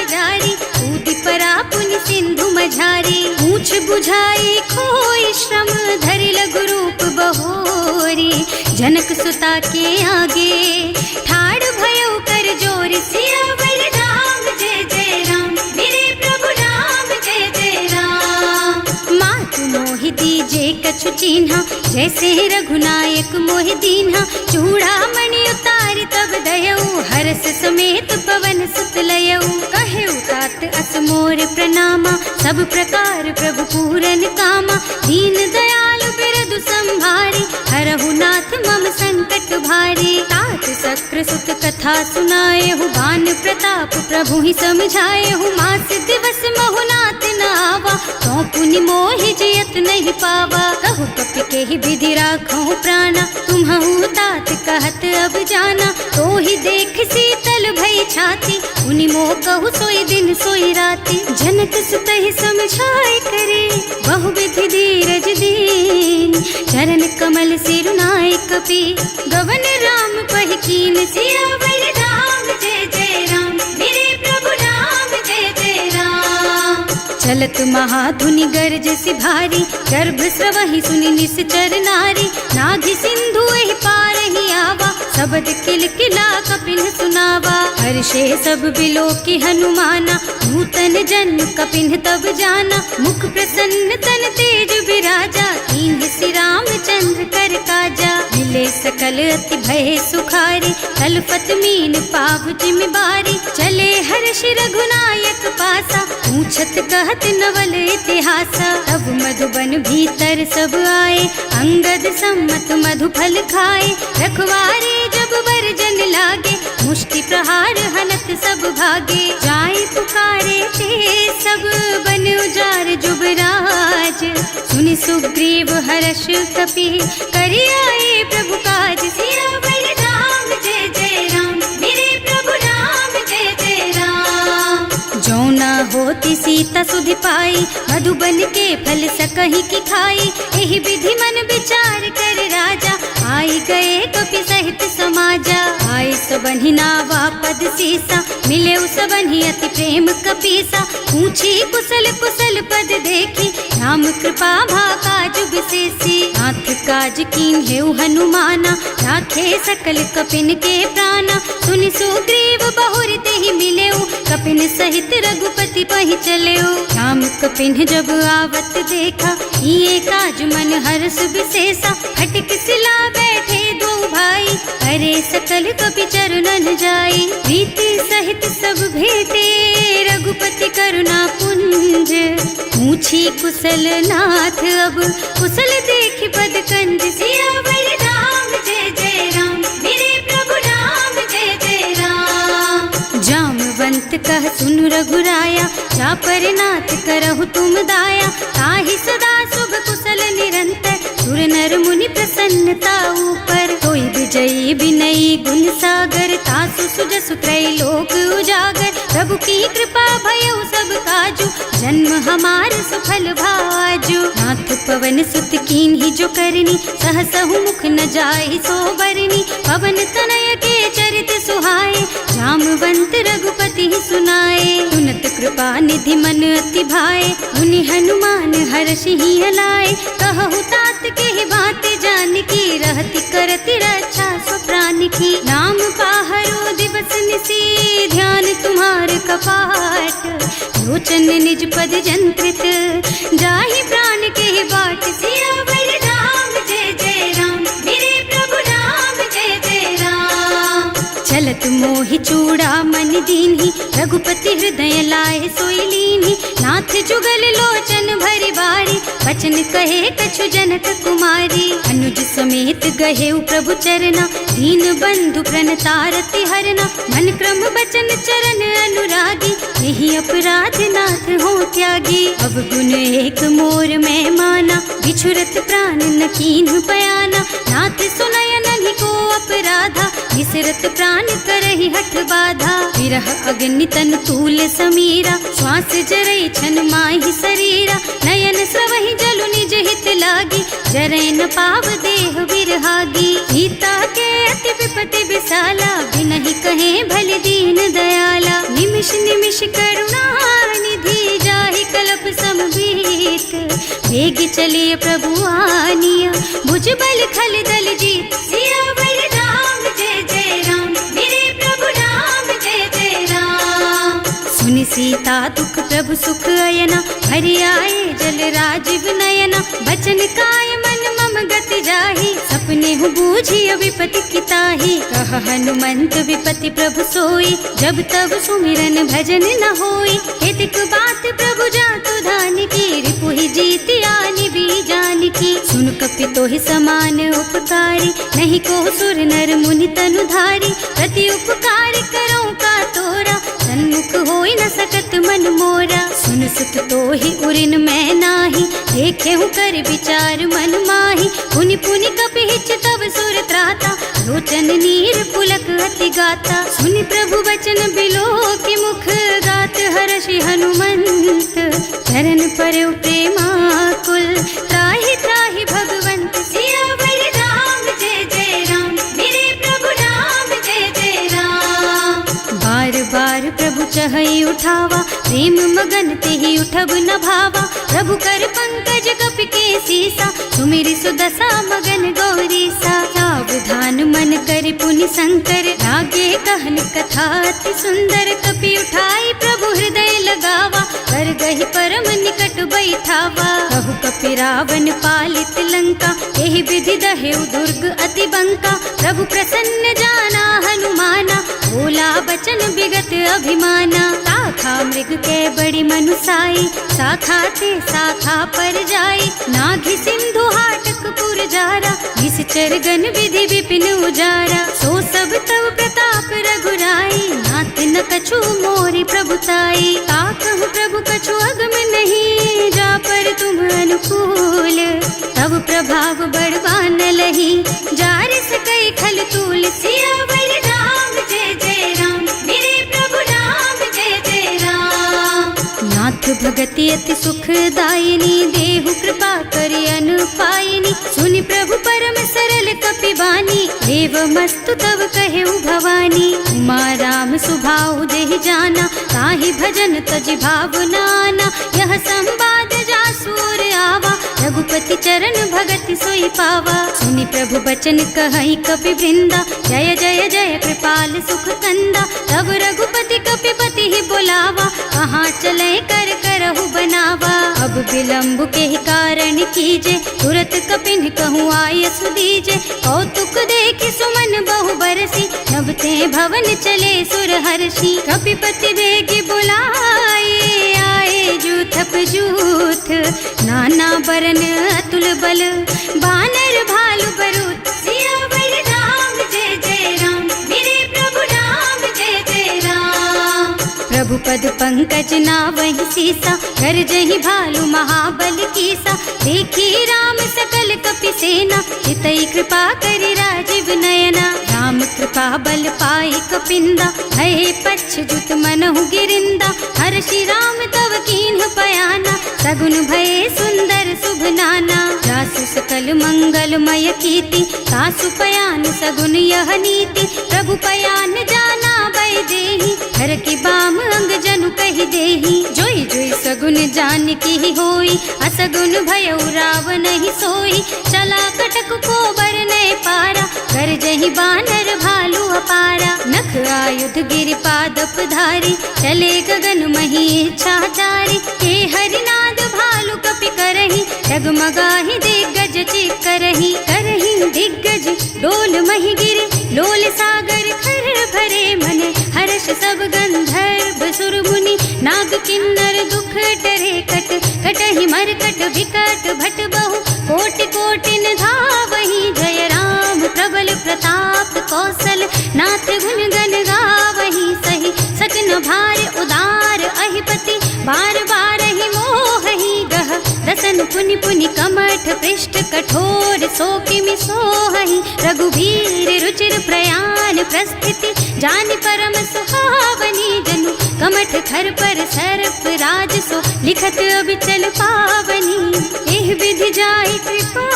कुछ बुझाई खोई श्रम धरि लघु रूप बहोरी। जनक सुता के आगे ठाड़ भयो कर जोर सियावर राम जय जय राम मेरे प्रभु राम जय जय राम। मातु मोहि दीजे कछु चिन्हा जैसे रघुनायक मोहि दीन्हा। चूड़ा मणि उतारि तब दयऊ हरस समेत पवन सुत लयऊ। कहेऊ तात अस मोर प्रणामा सब प्रकार प्रभु पूरन कामा। दीन दयालु बिरदु संभारी हरहु नाथ मम संकट भारी। तात सक्र सुत कथा सुनाएहु बान प्रताप प्रभु ही समझाएहु। मास दिवस महु नाथ न आवा तो पुनि मोहि जियत नहीं पावा। कहु कपि के ही विधि राखहु प्राणा तुम्हु तात कहत अब जाना। तो ही देख शीतल भई छाती उनि मोह कहु सोई दिन सोई राती। जनक सुत ही समझाए करे बहु विधि धीरज दीन। चरण कमल सिरुनाए कपि गवन राम पहि कीन। सियावर राम जय जय राम मेरे प्रभु राम जय जय राम। चलत महाधुनि गरज सि भारी गर्भ स्रवहि सुनि निश्चर नारी। नाभि सिंधु एहि पार ही आवा शब्द किलकिला कपिन सुनावा। हर्षे सब बिलोकी हनुमाना नूतन जन्म कपिन तब जाना। मुख प्रसन्न तन तेज विराजा कीन्ह श्री रामचंद्र कर काजा। मिले सकल अति भय सुखारी तलपत मीन पाव जिम बारी। चले हर्ष रघुनायक पासा पूछत कहत नवल इतिहासा। तब मधुबन भीतर सब आए अंगद सम्मत मधु फल खाए। रखवारे जब बरजन लागे मुष्टि प्रहार हनत सब भागे। जाए पुकारे ते सब बन उजार जुबराज। सुनि सुग्रीव हर्ष कपि करि आए प्रभु काज। सियावर राम जय जय राम मेरे प्रभु राम जय जय राम। जो ना होती सीता सुधि पाई मधुबन के फल सकहि की खाई। एहि विधि मन विचार कर राजा आई गए कपि सहित समाजा। आए सबन्हि नावा पद सीसा मिले सबन्हि अति प्रेम कपीसा। पूछी कुशल कुशल पद देखी राम कृपा भाकाज विशेषी। नाथ काज कीन्हेउ हनुमाना राखे सकल कपिन के प्राणा। सुनि सुग्रीव बहुर तेहि मिलेउ कपिन सहित रघुपति पहि चलेउ। राम कपिन जब आवत देखा ये काज मन हर्ष विशेषा। हटिक सिला बैठे दो भाई अरे सकल कपि चरणन जाई। प्रीति सहित सब भेटे रघुपति करुणा पुंज। पूछी कुशल नाथ अब कुशल देखि पद कंज। सियावर राम जय जय राम मेरे प्रभु राम जय जय राम। जामवंत कह सुनु रघुराया जा पर नाथ करहु तुम दाया। ताहि सदा शुभ कुशल निरंतर सुर नर मुनि प्रसन्नता ऊपर। कोई विजयी विनयी गुण सागर तासु सुजसु त्रैलोक उजागर। प्रभु की कृपा भयउ सब काजू जन्म हमार सुफल भाजू। नाथ पवन सुत कीन्ही जो करनी सहसहु मुख न जाहि सो बरनी। पवन तनय के चरित सुहाए जामवंत रघुपति सुनाए। सुनत कृपा निधि मन अति भाए मुनि हनुमान हर्षि ही हलाए। कहु तात के ही बात जान की रहती करती रक्षा सो प्राण की। नाम पाहरो दिवस निसी ध्यान तुम्हार कपाट। लोचन निज पद जंत्रित जाहि प्राण के ही बाट। सियावर राम जय जय राम मेरे प्रभु राम जय जय राम। चलत मोहि चूड़ा मन दीन्ही रघुपति हृदय लाए सोई लीन्ही। नाथ जुगल लोचन भरि बारी बचन कहे कछु जनक कुमारी। अनुज समेत गहेउ प्रभु चरना दीन बंधु प्रणतारति हरना। मन क्रम बचन चरण अनुरागी यही अपराध नाथ हो त्यागी। अब गुण एक मोर में माना बिछुरत प्राण न कीन्ह बयाना। नाथ सुनय नन्हि को अपराधा निसरत प्राण करहि हठ बाधा। विरह अग्नि तन तूल समीरा श्वास जरई छन माहि शरीरा। नयन स्रवहि जलु निज हित लागी जरै न पाव देह बिरहागी। सीता के अति विपति विशाला बिनहि कहे भल दीन दयाला। निमिष निमिष करुणा निधि जाहि कल्प समबीत वेग चलिए प्रभु आनिया, भुजबल खल दल जीत। सियावर राम जय जय राम, मेरे प्रभु राम जय जय राम। सुनि सीता दुख प्रभु सुख अयना, हरि आए जल राजीव नयना। बचन काय मन मम गति जाहि, सपने हूँ बूझी विपति किताही। कह हनुमंत विपति प्रभु सोई, जब तब सुमिरन भजन न होई। हितक बात प्रभु जातु धान की, रिपुहि जीति आनि बीजान की। सुन कपि तोहि समान उपकारी, नहीं को सुर नर मुनि तनु धारी। प्रति उपकार करो का तोरा, सन्मुख होई न सकत मन मोरा। सुन सुत तोहि उरिन मैं नाही, देखे हूँ कर विचार मन माही। पुनि पुनि कपि हिच तब सुर त्राता, लोचन नीर पुलक अति गाता। सुनि प्रभु वचन बिलो की मुख, गात हर्षि हनुमंत। चरण पर प्रेमाकुल, त्राहि त्राहि भगवंत। सियावर राम जय जय राम, मेरे प्रभु राम जय जय राम। बार बार प्रभु चहई उठावा, प्रेम मगन तेहि उठब न भावा। प्रभु कर पंकज कपि के सीसा, सुमिरि सुदशा मगन गौरीसा। सावधान मन करि पुनि शंकर, लागे कहन कथा अति सुंदर। कपि उठाई प्रभु हृदय लगावा, कर गहि परम निकट बैठावा। कहु कपि रावण पालित लंका, एहि विधि दहेउ दुर्ग अति बंका। प्रभु प्रसन्न जाना हनुमाना, बोला बचन विगत अभिमाना। शाखा मृग के बड़ी मनुसाई, शाखा ते शाखा पर जाई। नाघि सिंधु हाटक पुर जारा, निश्चर गन विधि विपिन उजारा। सो सब तव प्रताप रघुराई, नाथ न कछु मोरि प्रभुताई। ताकहु प्रभु कछु अगम नहीं, जा पर तुम अनुकूल। तब प्रभाव बड़वान लही, जार सकई खल तूल। सियावर राम जय जय राम, मेरे प्रभु राम जय जय राम। नाथ भगति अति सुखदायिनी, देहु कृपा करि अनुपायिनी। सुनि प्रभु परम सरल कपि बानी, एवमस्तु तव कहेउ भवानी। उमा राम सुभाउ जेहि जाना, ताहि भजन तजि भावनाना। यह संवाद जासुर आवा, रघुपति चरण भगति सोई पावा। सुनि प्रभु बचन कहई कपि वृंदा, जय जय जय कृपाल सुख कंदा। तब रघुपति कपिपति ही बोलावा, कहाँ चले कर करहु बनावा। अब विलंब के ही कारण कीजे, तुरत कपिन कहूँ आय सुदीजे। कौतुक देखि सुमन बहु बरसी, नभते भवन चले सुर हर्षि। कपिपति बेगी बुलाए, आए जूथप जूथ। नाना बरन अतुल बल, बानर भालु बरूथ। सियावर राम जय जय राम, मेरे प्रभु राम जय जय राम। प्रभु पद पंकज नावहि सीसा, गरजहि भालु महाबल कीसा। देखी राम सकल कपि सेना, चितई कृपा करि राजीव नयना। राम कृपा बल पाई कपिंदा, भय पच्छ्युत मनहु गिरिंदा। हर्षि राम तव कीन्ह पयाना, सगुन भये सुंदर शुभ नाना। जासु सकल मंगलमय कीर्ति, तासु पयान सगुन यह नीति। प्रभु पयान जाना भय देहि, हर की बाम अंग जनु कहि देहि। जोई जोई सगुन जान की होई, असगुन भयउ रावण ही सोई। चला कटक को बरने पारा, कर जहि बानर भालू अपारा। नख आयुध गिरि पादप धारी, चले गगन मही इच्छाचारी। हे हरिनाद भालू कपि करहि, डगमगाहि दिग्गज चित करहि। करहि दिग्गज डोल मही गिरि, लोल सागर खर भरे मन। हर्ष सब गंधर्व सुर मुनि, नाग किन्नर दुख डरे कट। कटहि मरकट विकट भट बहु, कोटि कोटिन धावहि। जय राम प्रबल प्रताप कौशल, नाथ गुण गण गावहि। सही सकन भार उदार अहिपति, बार बार ही मोहि गह। रसन पुनि पुनि कमठ पृष्ठ, कठोर सो किमि सोहि। रघुवीर रुचिर प्रयाण प्रस्थिति, जानि परम सुहावनी। जनु कमठ खर पर सर्प राज सो, लिखत अबिचल पावनी। एह विधि जाहि कृपा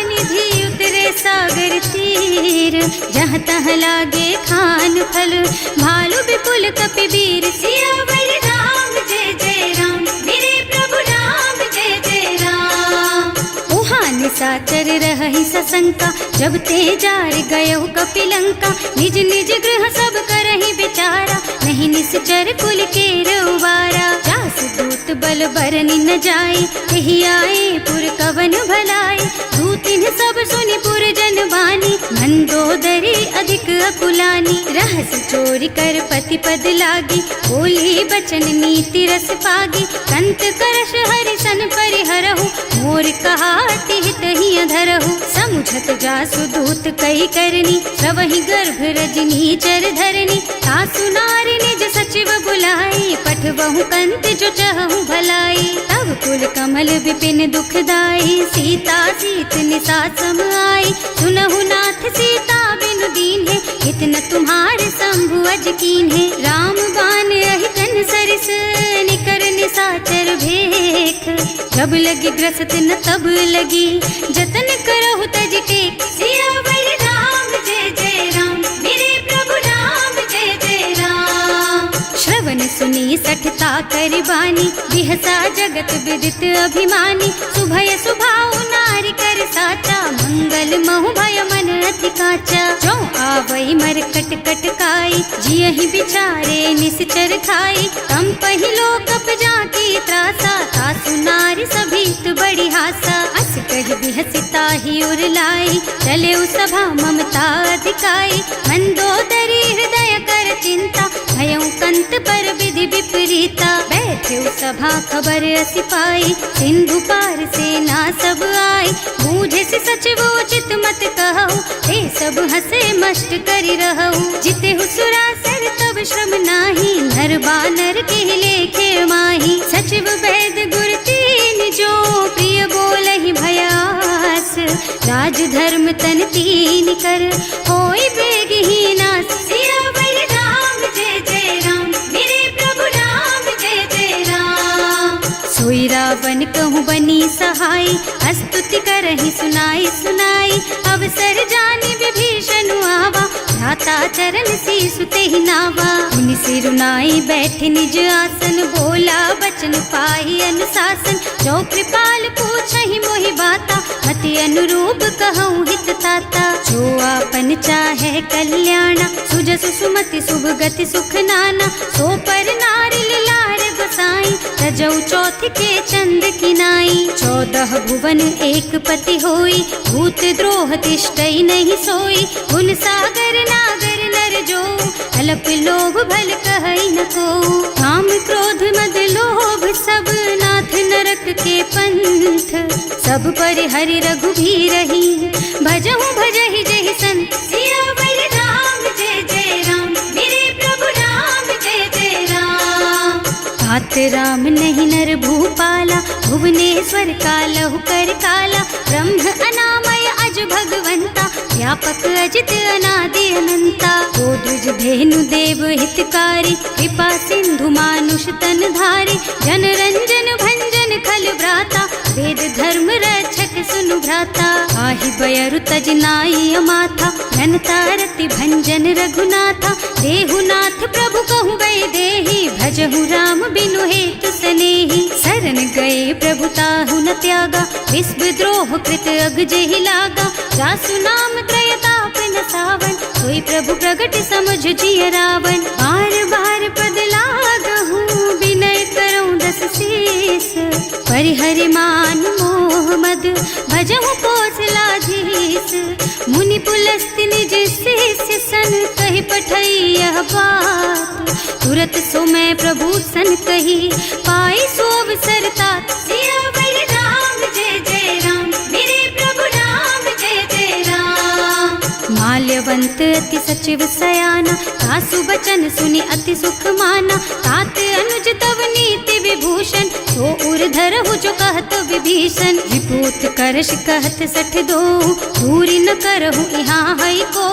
निधि, उतरे सागर तीर। जहाँ तहाँ लागे खान फल, भालु विपुल कपिवीर। सियावर राम जय जय राम, मेरे प्रभु राम जय जय राम। कर रही सशंका, जब ते जार गयो कपिलंका। निज निज गृह सब करही विचारा, नहीं निश्चर कुल के रउबारा। जास दूत बल बरनि न जाई, यही आए पुर कवन भलाई। दूतिन सब सुनि पुर जन बानी, मंदोदरी अधिक अकुलानी। रहस चोरी कर पति पद लागी, बोली बचन नीति रस पागी। कंत करश हरि सन परिहरहु, मोर कहाति हित ही अधरहु। समुझत जासु दूत कही करनी, सवहि गर्भ रजनी चर धरनी। सासु नारी निज सचिव बुलाई, पठवहु कंत जो चहु भलाई। तब कुल कमल विपिन दुखदाई, सीता सीत निसा सम आई। सुनहु नाथ सीता बिनु दीन्हे, इतना तुम्हारे शंभु अज कीन्हे। राम बान अहितन सरिस, निकर निसाचर भेख। जब लगी ग्रसत न तब लगी, जतन करहु तज टेक। सियावर राम जय जय राम, मेरे प्रभु राम जय जय राम। श्रवण सुनी सठता कर बानी, बिहसा जगत विदित अभिमानी। सुभय सुभाउ नारी कर साचा, मंगल महु भय मन अति काचा। जो आवई मरकट कटकाई, जियहि बिचारे निश्चर खाई। तम पहिलो कप जाकी त्रासा, सासु नारी सभीत बड़ी हासा। अस कहि बिहसिता ही उर लाई, चले सभा ममता अधिकाई। मंदोदरी हृदय कर चिंता, भयउ कंत पर विधि विपरीता। बैठे सभा खबर असी पाई, सिंधु पार सेना सब आई। बूझे से सचिव उचित मत कहु, ते सब हसे मष्ट करि रहु। जिते सुरासर तब श्रम नाही, नर बानर के लेखे माही। सचिव वैद गुर तीन जो, प्रिय बोलहि भयास। राज धर्म तन तीन कर, होई बेगहि नास। सियावर राम जय जय राम, मेरे प्रभु राम जय जय राम। सोई रावण कहूँ बनी सहाई, स्तुति करहि सुनाई सुनाई। अवसर जानी विभीषण आवा, भ्राता चरण सीसु तेहि नावा। मुनि सिरुनाई बैठे निज आसन, बोला बचन पाई अनुशासन। जो कृपाल पूछहि मोहि बाता, मति अनुरूप कहूँ हित ताता। जो आपन चाहे कल्याणा, सुजसु सुमति शुभ गति सुख नाना। सो पर नारी लार गोसाई, तजौ चौथ के चंद किनाई। 14 भुवन एक पति होई, भूत द्रोह तिष्ठई नहीं सोई। गुण सागर नागर नर जो, अल्प लोभ भल कहई न को। काम क्रोध मद लोभ सब, नाथ नरक के पंथ। सब पर हरि रघुबीरहि, भजहु भजहि जहि संत। सियावर राम जय जय राम, मेरे प्रभु राम जय जय राम। तात राम नहीं नर भूपाला, भुवनेश्वर कालहु कर काला। ब्रह्म अनामय अज भगवंता, व्यापक अजित अनादि अनंता। गोद्विज धेनु देव हितकारी, कृपा सिंधु मानुष तन धारी। जन रंजन भंजन खल भ्राता, वेद धर्म रक्षक सुनु भ्राता। आहि बयरु तज नाई अमाथा, घनता रति भंजन रघुनाथा। देहुनाथ प्रभु कहु गए देहि, भजहु राम बिनु हेतु सनेहि। शरण गए प्रभु ताहु न त्यागा, विश्व द्रोह कृत अग जेहि लागा। जासु नाम त्रयताप न सावन, सोई प्रभु प्रगट समझ जिय रावण। बार बार पद लागहु, विनय करऊं दस शीस। परिहरि मान मोह मद, भजहु कौशलाधीश। मुनि पुलस्त्य निज शिष्य सन, कहि पठई यह बात। तुरत सो मैं प्रभु सन कही, पाई सो अवसर तात। सियावर राम जय जय राम, मेरे प्रभु राम जय जय राम। माल्यवंत अति सचिव सयाना, सासु बचन सुनि अति सुख माना। तात अनुज तव नीति विभूषण, सो उर धरहु जो कहत विभीषण। विभूत करश कहत सठ दो, दूरी न करहु यहाँ है को।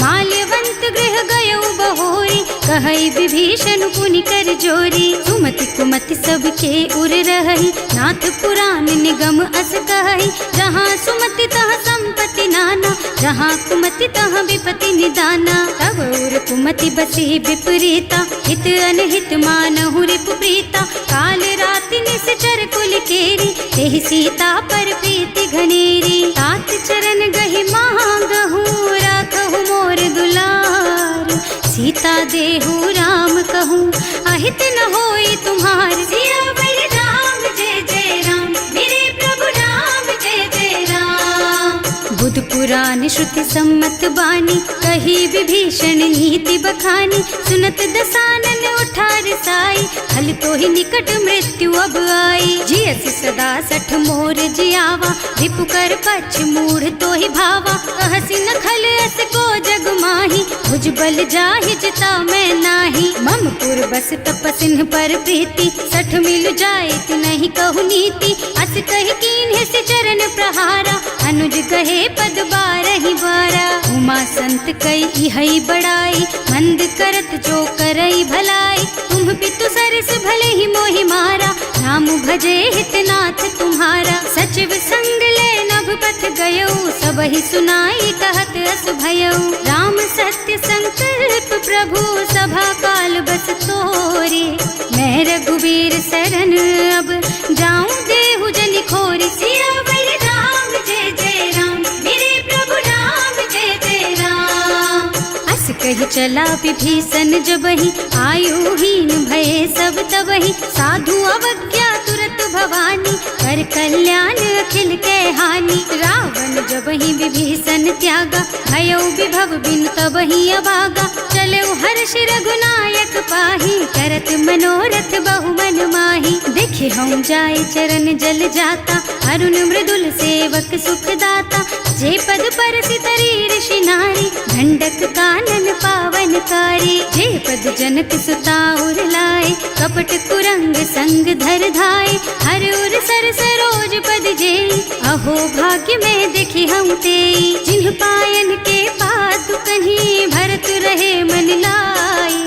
माल्यवंत गृह गयो बहोरी, कहई विभीषण पुनि कर जोरी। सुमति कुमति सबके उर रही, नाथ पुराण निगम अस कहई। जहाँ सुमति तहाँ संपत्ति नाना, जहाँ कुमति तहाँ विपति निदाना। तब उर कुमति बसी विपरीता, हित अनहित मानहु रिपु प्रीता। काल रात अति निश्चर कुल केरी, तेहि सीता पर प्रीति घनेरी। तात चरण गहि मांगहु, राखहु मोर दुलार। सीता देहु राम कहूँ, अहित न होई तुम्हार। सियावर राम जय जय राम, मेरे प्रभु राम जय जय राम। बुध पुराण श्रुति सम्मत बानी, कही विभीषण नीति बखानी। सुनत दसानन उठा रिसाई, हल तो ही निकट मृत्यु अब आई। जियसि सदा सठ मोर जियावा, रिपु कर पछ मूढ़ तो ही भावा। कहसि न खल अस को जग माही, भुज बल जाहि जिता मैं नाही। मम पुर बस तपसिन पर प्रीति, सठ मिल जाए तु नहीं कहु नीति। अस कहि कीन्हे से चरण प्रहारा, अनुज कहे पद बारहि बारा। उमा संत कई इहै बड़ाई, मंद करत जो करई भलाई। तुम पितु सरस भले ही मोहि मारा, राम भजे हितनाथ तुम्हारा। सचिव संग ले नभ पथ गयौ, सबहि सुनाई कहत अस भयौ। राम सत्य संकल्प प्रभु, सभा काल बस तोरे। मैं रघुवीर शरण अब, जाऊं देहु जनि खोरी। सियावर राम जय जय राम, मेरे प्रभु राम जय जय राम। अस कहि चला विभीषण जबहि, आयुहीन भये सब तबहि। साधु अवज्ञा तुरत भवानी, कर कल्याण अखिल के हानि। रावण जबहि विभीषण त्यागा, भयो विभव बिनु तबहि अभागा। चलऊ हर्ष रघुनायक पाहि, करत मनोरथ बहु मन माहि। देखे हम जाय चरण जल जाता, अरुण मृदुल सेवक सुख दाता। जे पद परसि तरी ऋषि नारी, ढंडक कानन पावन कारी। जे पद जनक सुता उर लाए, कपट कुरंग संग धर धाय। हर उर सर सरोज पद जेई, अहो भाग्य में देखी हम तेई। जिन्ह पायन के पादु कहीं, भरत रहे मन लाई।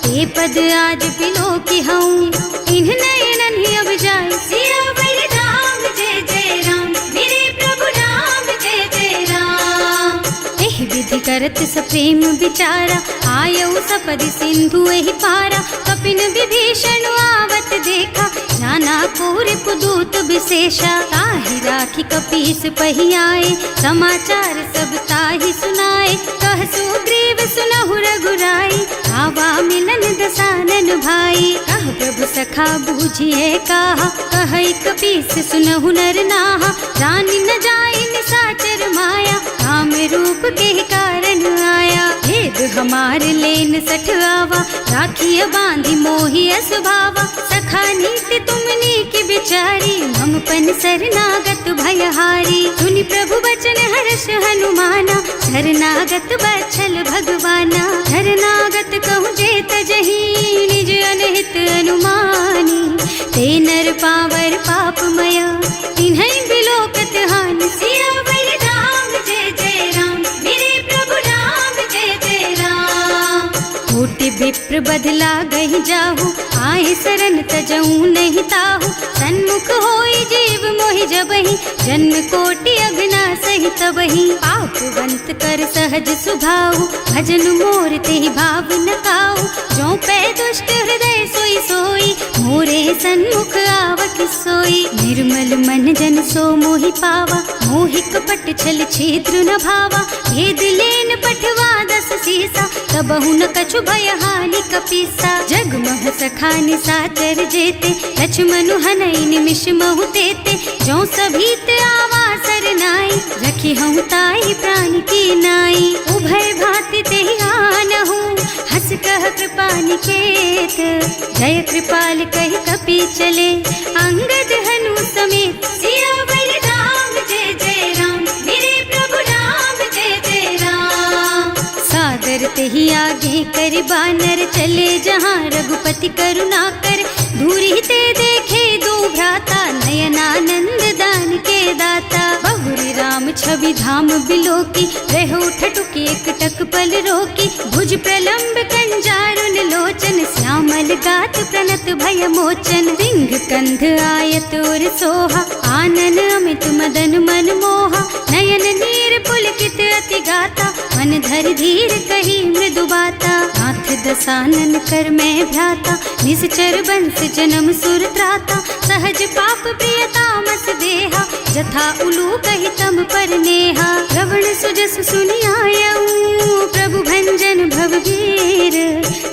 ते पद आज बिलो की हूँ, इन्ह नयनन ही अब जाए। सियावर राम जय जय राम, मेरे प्रभु राम जय जय राम। एहि विधि करत सप्रेम विचारा, आयऊ सपदि सिंधु एहि पारा। कपिन विभीषण आवत देखा, जाना कोरि पुदूत विशेषा। ताहि राखी कपीस पहि आए, समाचार सब ताहि सुनाए। कह सुग्रीव सुनहु रघुराई, आवा मिलन दसानन भाई। कह प्रभु सखा बूझिए काहा, कहै कपीस सुनहु नर नाहा। जानि न जाय निसाचर माया, काम रूप के कारण आया। भेद हमार लेन सठ आवा, राखिय बांधि मोहि असुभावा। सखा नीति तुमनी की बिचारी, मम पन शरणागत भयहारी। सुनि प्रभु बचन हर्ष हनुमाना, शरणागत बच्छल भगवाना। शरणागत कहूँ जे तजहि, निज अनहित अनुमानी। ते नर पावर पापमया, तिन्है बिलोकत हानि। सियावर राम जय जय राम, मेरे प्रभु राम जय जय राम। कोटि विप्र बदला गहि जाहु, आए शरण तजऊ नहीं ताहु। सन्मुख होई जीव मोहि जबहि, जन्म कोटि अघना सहि तबहि। पापवंत कर सहज सुभाहु, भजन मोर तेहि भाव न काहु। जो पै दुष्ट हृदय सोई सोई, मोरे सन्मुख आवक सोई। निर्मल मन जन सो मोहि पावा, मोहि कपट छल छिद्र न भावा। भेद लेन पठवा दस सीसा, तबहु न कछु भय हानि कपीसा। जग मह सखा निसाचर जेते, लक्ष्मनु हनई निमिष महु तेते। जो सभीत आवा सरनाई, रखी हूँ ताई प्राण की नाई। उभय भांति तेहि आनहु, हस कह कृपा निकेत। जय कृपाल कहि कपि चले, अंगद हनु समेत। सियावर राम जय जय राम, मेरे प्रभु राम जय जय राम। सादर तेहि आगे कर बानर, चले जहाँ रघुपति करुणा कर। दूरी ते देखे दो भ्राता, नयनानंद दान के दाता। बहुरी राम छवि धाम बिलोकी, रहो ठटुकी एकटक पल रोकी। भुज प्रलंब कंजारुन लोचन, श्यामल गात प्रणत भय मोचन। सिंह कंध आयत और सोहा, आनन अमित मदन मन मोहा। नयन नीर पुलकित अति गाता, मन धर धीर कही मृदु बाता। नाथ दसानन कर मैं भ्राता, निश्चर बंस जन्म सुर त्राता, सहज पाप प्रिय तामस देहा, जथा उलू कहि तम पर नेहा। श्रवण सुजस सुनि आयऊ प्रभु भंजन भवभीर,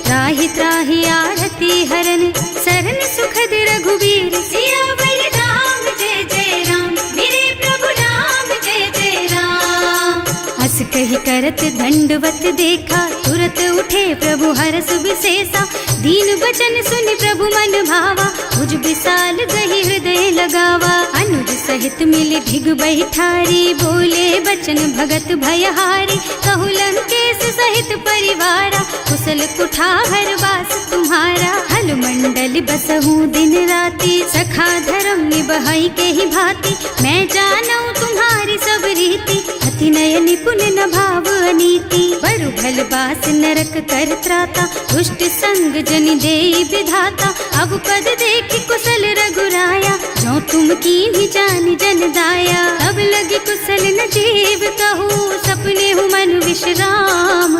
त्राहि त्राहि आरती हरन सरन सुखद रघुबीर। सियावर राम जय जय राम, मेरे प्रभु राम जय जय राम। हस कहि करत दंडवत देखा, तुरत उठे प्रभु हरस विशेषा, दीन बचन सुनि प्रभु मन भावा, भुज विशाल गहि हृदय लगावा। अनुज सहित मिल ढिग बैठारी, बोले बचन भगत भयहारी, कहु लंकेश सहित परिवारा, कुशल कुठार वास तुम्हारा। हल मंडल बसहु दिन राति, सखा धर्म निबहई के ही भांति, मैं जानऊ तुम्हारी सब रीति, अति नय निपुण न भाव अनीति। बरु भल बास नरक कर त्राता, दुष्ट संग जन देई विधाता, अब पद देखि कुशल रघुराया, जो तुम कीन्ही जानि जन दाया। अब लगी कुशल न जीव कहूँ, सपने हूँ मन विश्राम,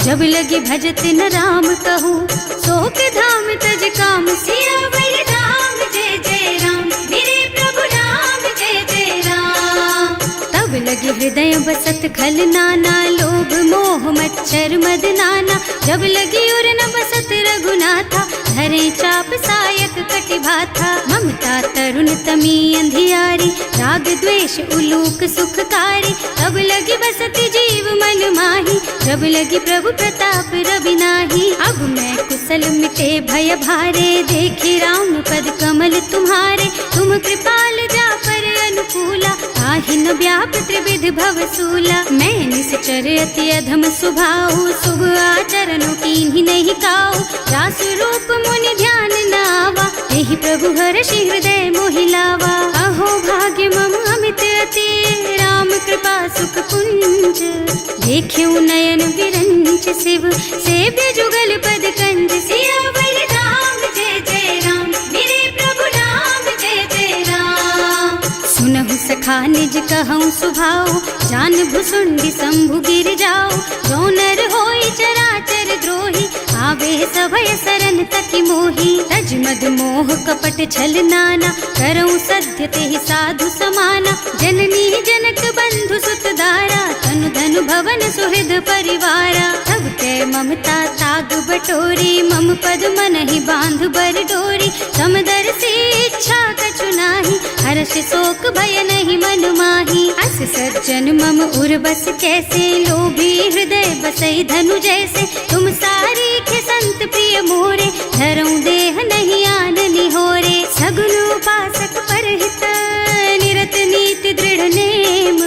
जब लगी भजत न राम कहूँ, शोक धाम तज काम। सियावर राम जय जय राम, मेरे प्रभु राम जय जय राम। तब लगी हृदय बसत खल नाना, लोभ मोह मच्छर मद नाना, जब लगी उर न बसत रघुनाथा, धरे चाप सायक कटि भाथा। ममता तरुण तमी अंधियारी, राग द्वेष उलूक सुखकारी, तब लगी बसती जीव मन माही, जब लगी प्रभु प्रताप रवि नाही। अब मैं कुशल मिटे भय भारे, देखे राम पद कमल तुम्हारे, तुम कृपाल जा पर अनुकूला, आहि न व्याप त्रिविध भवसूला। मैं निश्चर अति अधम स्वभाव, शुभ आचरणों कीन्ही नहीं काऊ, रास रूप मुनि ध्यान नावा, यही प्रभु हर्षि हृदय मोहिलावा। अहो भाग्य मम अमित अति, राम कृपा सुख पुंज, देख्यु नयन विरंच शिव, सेव्य जुगल पद कंज। सियावर राम जय जय राम, मेरे प्रभु राम जय जय राम। सुनहु सखा निज कहूँ सुभाऊ, जान भुसुंडी शंभु गिर जाओ, जो नर होई चराचर द्रोही, आवे सभय सरन तकि मोही। तज मद मोह कपट छल नाना, करऊँ सत्य तेहि साधु समाना, जननी जनक बंधु सुत दारा, तनु धनु भवन सुहृद परिवारा। तब के ममता ताग बटोरी, मम पद मनहि बांध बर डोरी, समदर से इच्छा कछु नाही, हर्ष शोक भय नहीं मन माही। अस सज्जन मम उर बस कैसे, लोभी हृदय बसई धनु जैसे, तुम सारी खे संत प्रिय मोरे, धरऊँ देह नहीं आन निहोरे। सगुन उपासक परहित, निरत नीति दृढ़ नेम,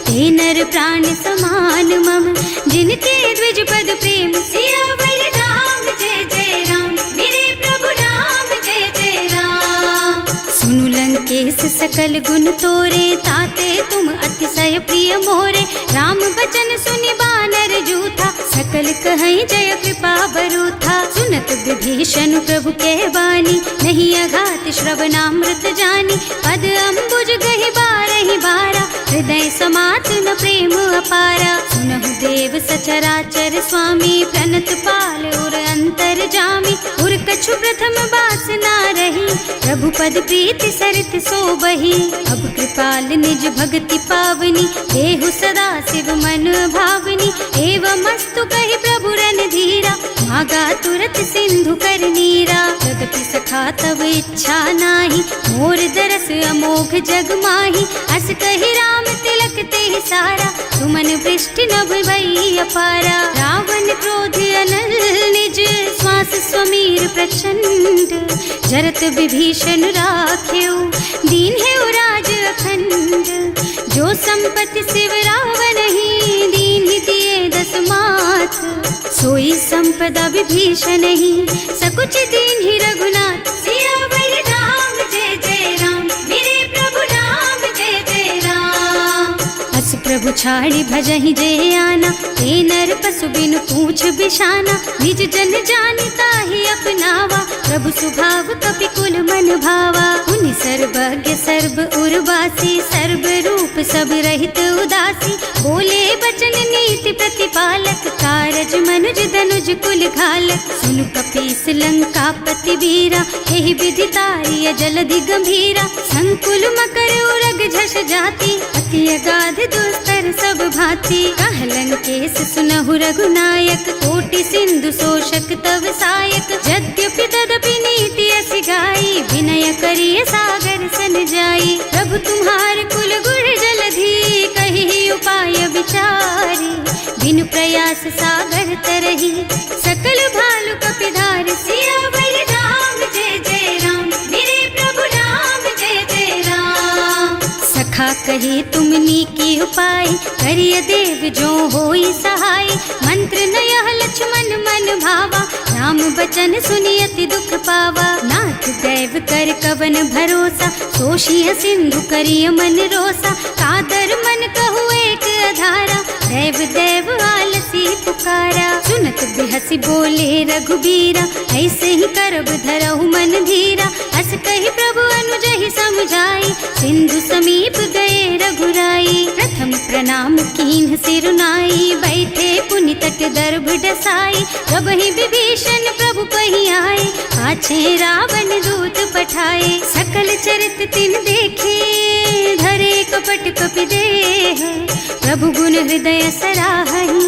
ते नर प्राण समान मम, जिनके द्विज पद प्रेम। सियावर राम जय जय राम, मेरे प्रभु राम जय जय राम। सुनु लंकेश सकल गुण तोरे, ताते तुम अतिशय प्रिय मोरे, राम बचन सुनि बानर जूथा, सकल कहई जय कृपा बरूथा। सुनत विभीषण प्रभु के बानी, नहीं अघात श्रवणामृत जानी, पद अम्बुज गहि बारहि बारा, हृदय समात न प्रेम अपारा। सुनहु देव सचराचर स्वामी, प्रणत पाल उर अंतर जामी, उर कछु प्रथम बास ना रही, प्रभु पद प्रीति सरित सोबही। अब कृपाल निज भक्ति पावनी, देहु सदा शिव मन भावनी, एवं मस्तु कहि प्रभु रन धीरा, मागा तुरत सिंधु कर नीरा। यद्यपि सखा तब इच्छा नाही, मोर दरस अमोघ जग माही, अस कहि राम तिलक तेहि सारा, सुमन वृष्टि नभ भई अपारा। रावण क्रोध अनल निज, श्वास स्वमीर प्रचंड, जरत विभीषण राख्यो, दीन है राज अखंड। जो संपत्ति शिव रावण ही, दीन ही दिए दस माथ, सोई संपदा विभीषण ही, सकुच दीन ही रघुनाथ। सियावर राम जय जय राम, मेरे प्रभु राम जय जय राम। अस प्रभु छाड़ी भजहि जे आना, हे नर पशु बिनु पूछ बिशाना, निज जन जानि ताहि अपनावा, प्रभु सुभाव कपि कुल मन भावा। उनि सर्वज्ञ सर्व उर्वासी, सर्व रूप सब रहित उदासी, बोले बचन नीति प्रतिपालक, कारज मनुज धनुज कुल घालक। सुनु कपीस लंकापति वीरा, एहि विधि तारिय जलधि गंभीरा, संकुल मकर उरग झष जाति, अति अगाध दुस्तर सब भांति। कहलन केस सुनहु रघुनायक, कोटि सिंधु शोषक तव सायक, यद्यपि तदपि नीति अस गाई, विनय करिय सागर सन जाई। प्रभु तुम्हार कुल गुण जलधि, कहि उपाय विचारी, बिनु प्रयास सागर तरही, सकल भालु कपिधार। सियावर राम जय जय राम, मेरे प्रभु राम जय जय राम। सखा कहे तुमनी की उपाय, करिय देव जो होई सहाय। मंत्र नयह लक्ष्मण मन भावा, राम बचन सुनि अति दुख पावा। नाथ दैव कर कवन भरोसा, सोषिय सिंधु करिय मन रोसा। कादर मन कहु एक अधारा, दैव दैव आलसी पुकारा। सुनत बिहसी बोले रघुबीरा, ऐसे ही करब धरहु मन धीरा। अस कहि प्रभु अनुजहि समझाई, सिंधु समीप गए रघुराई। प्रथम प्रणाम कीन्ह सिरुनाई, बैठे पुनि तट दर्भ डसाई। कबहि विभीषण प्रभु पहि आए, पाछे रावण दूत पठाए। सकल चरित तिन देखे, धरे कपट कपि देह। प्रभु गुण हृदय सराहहि,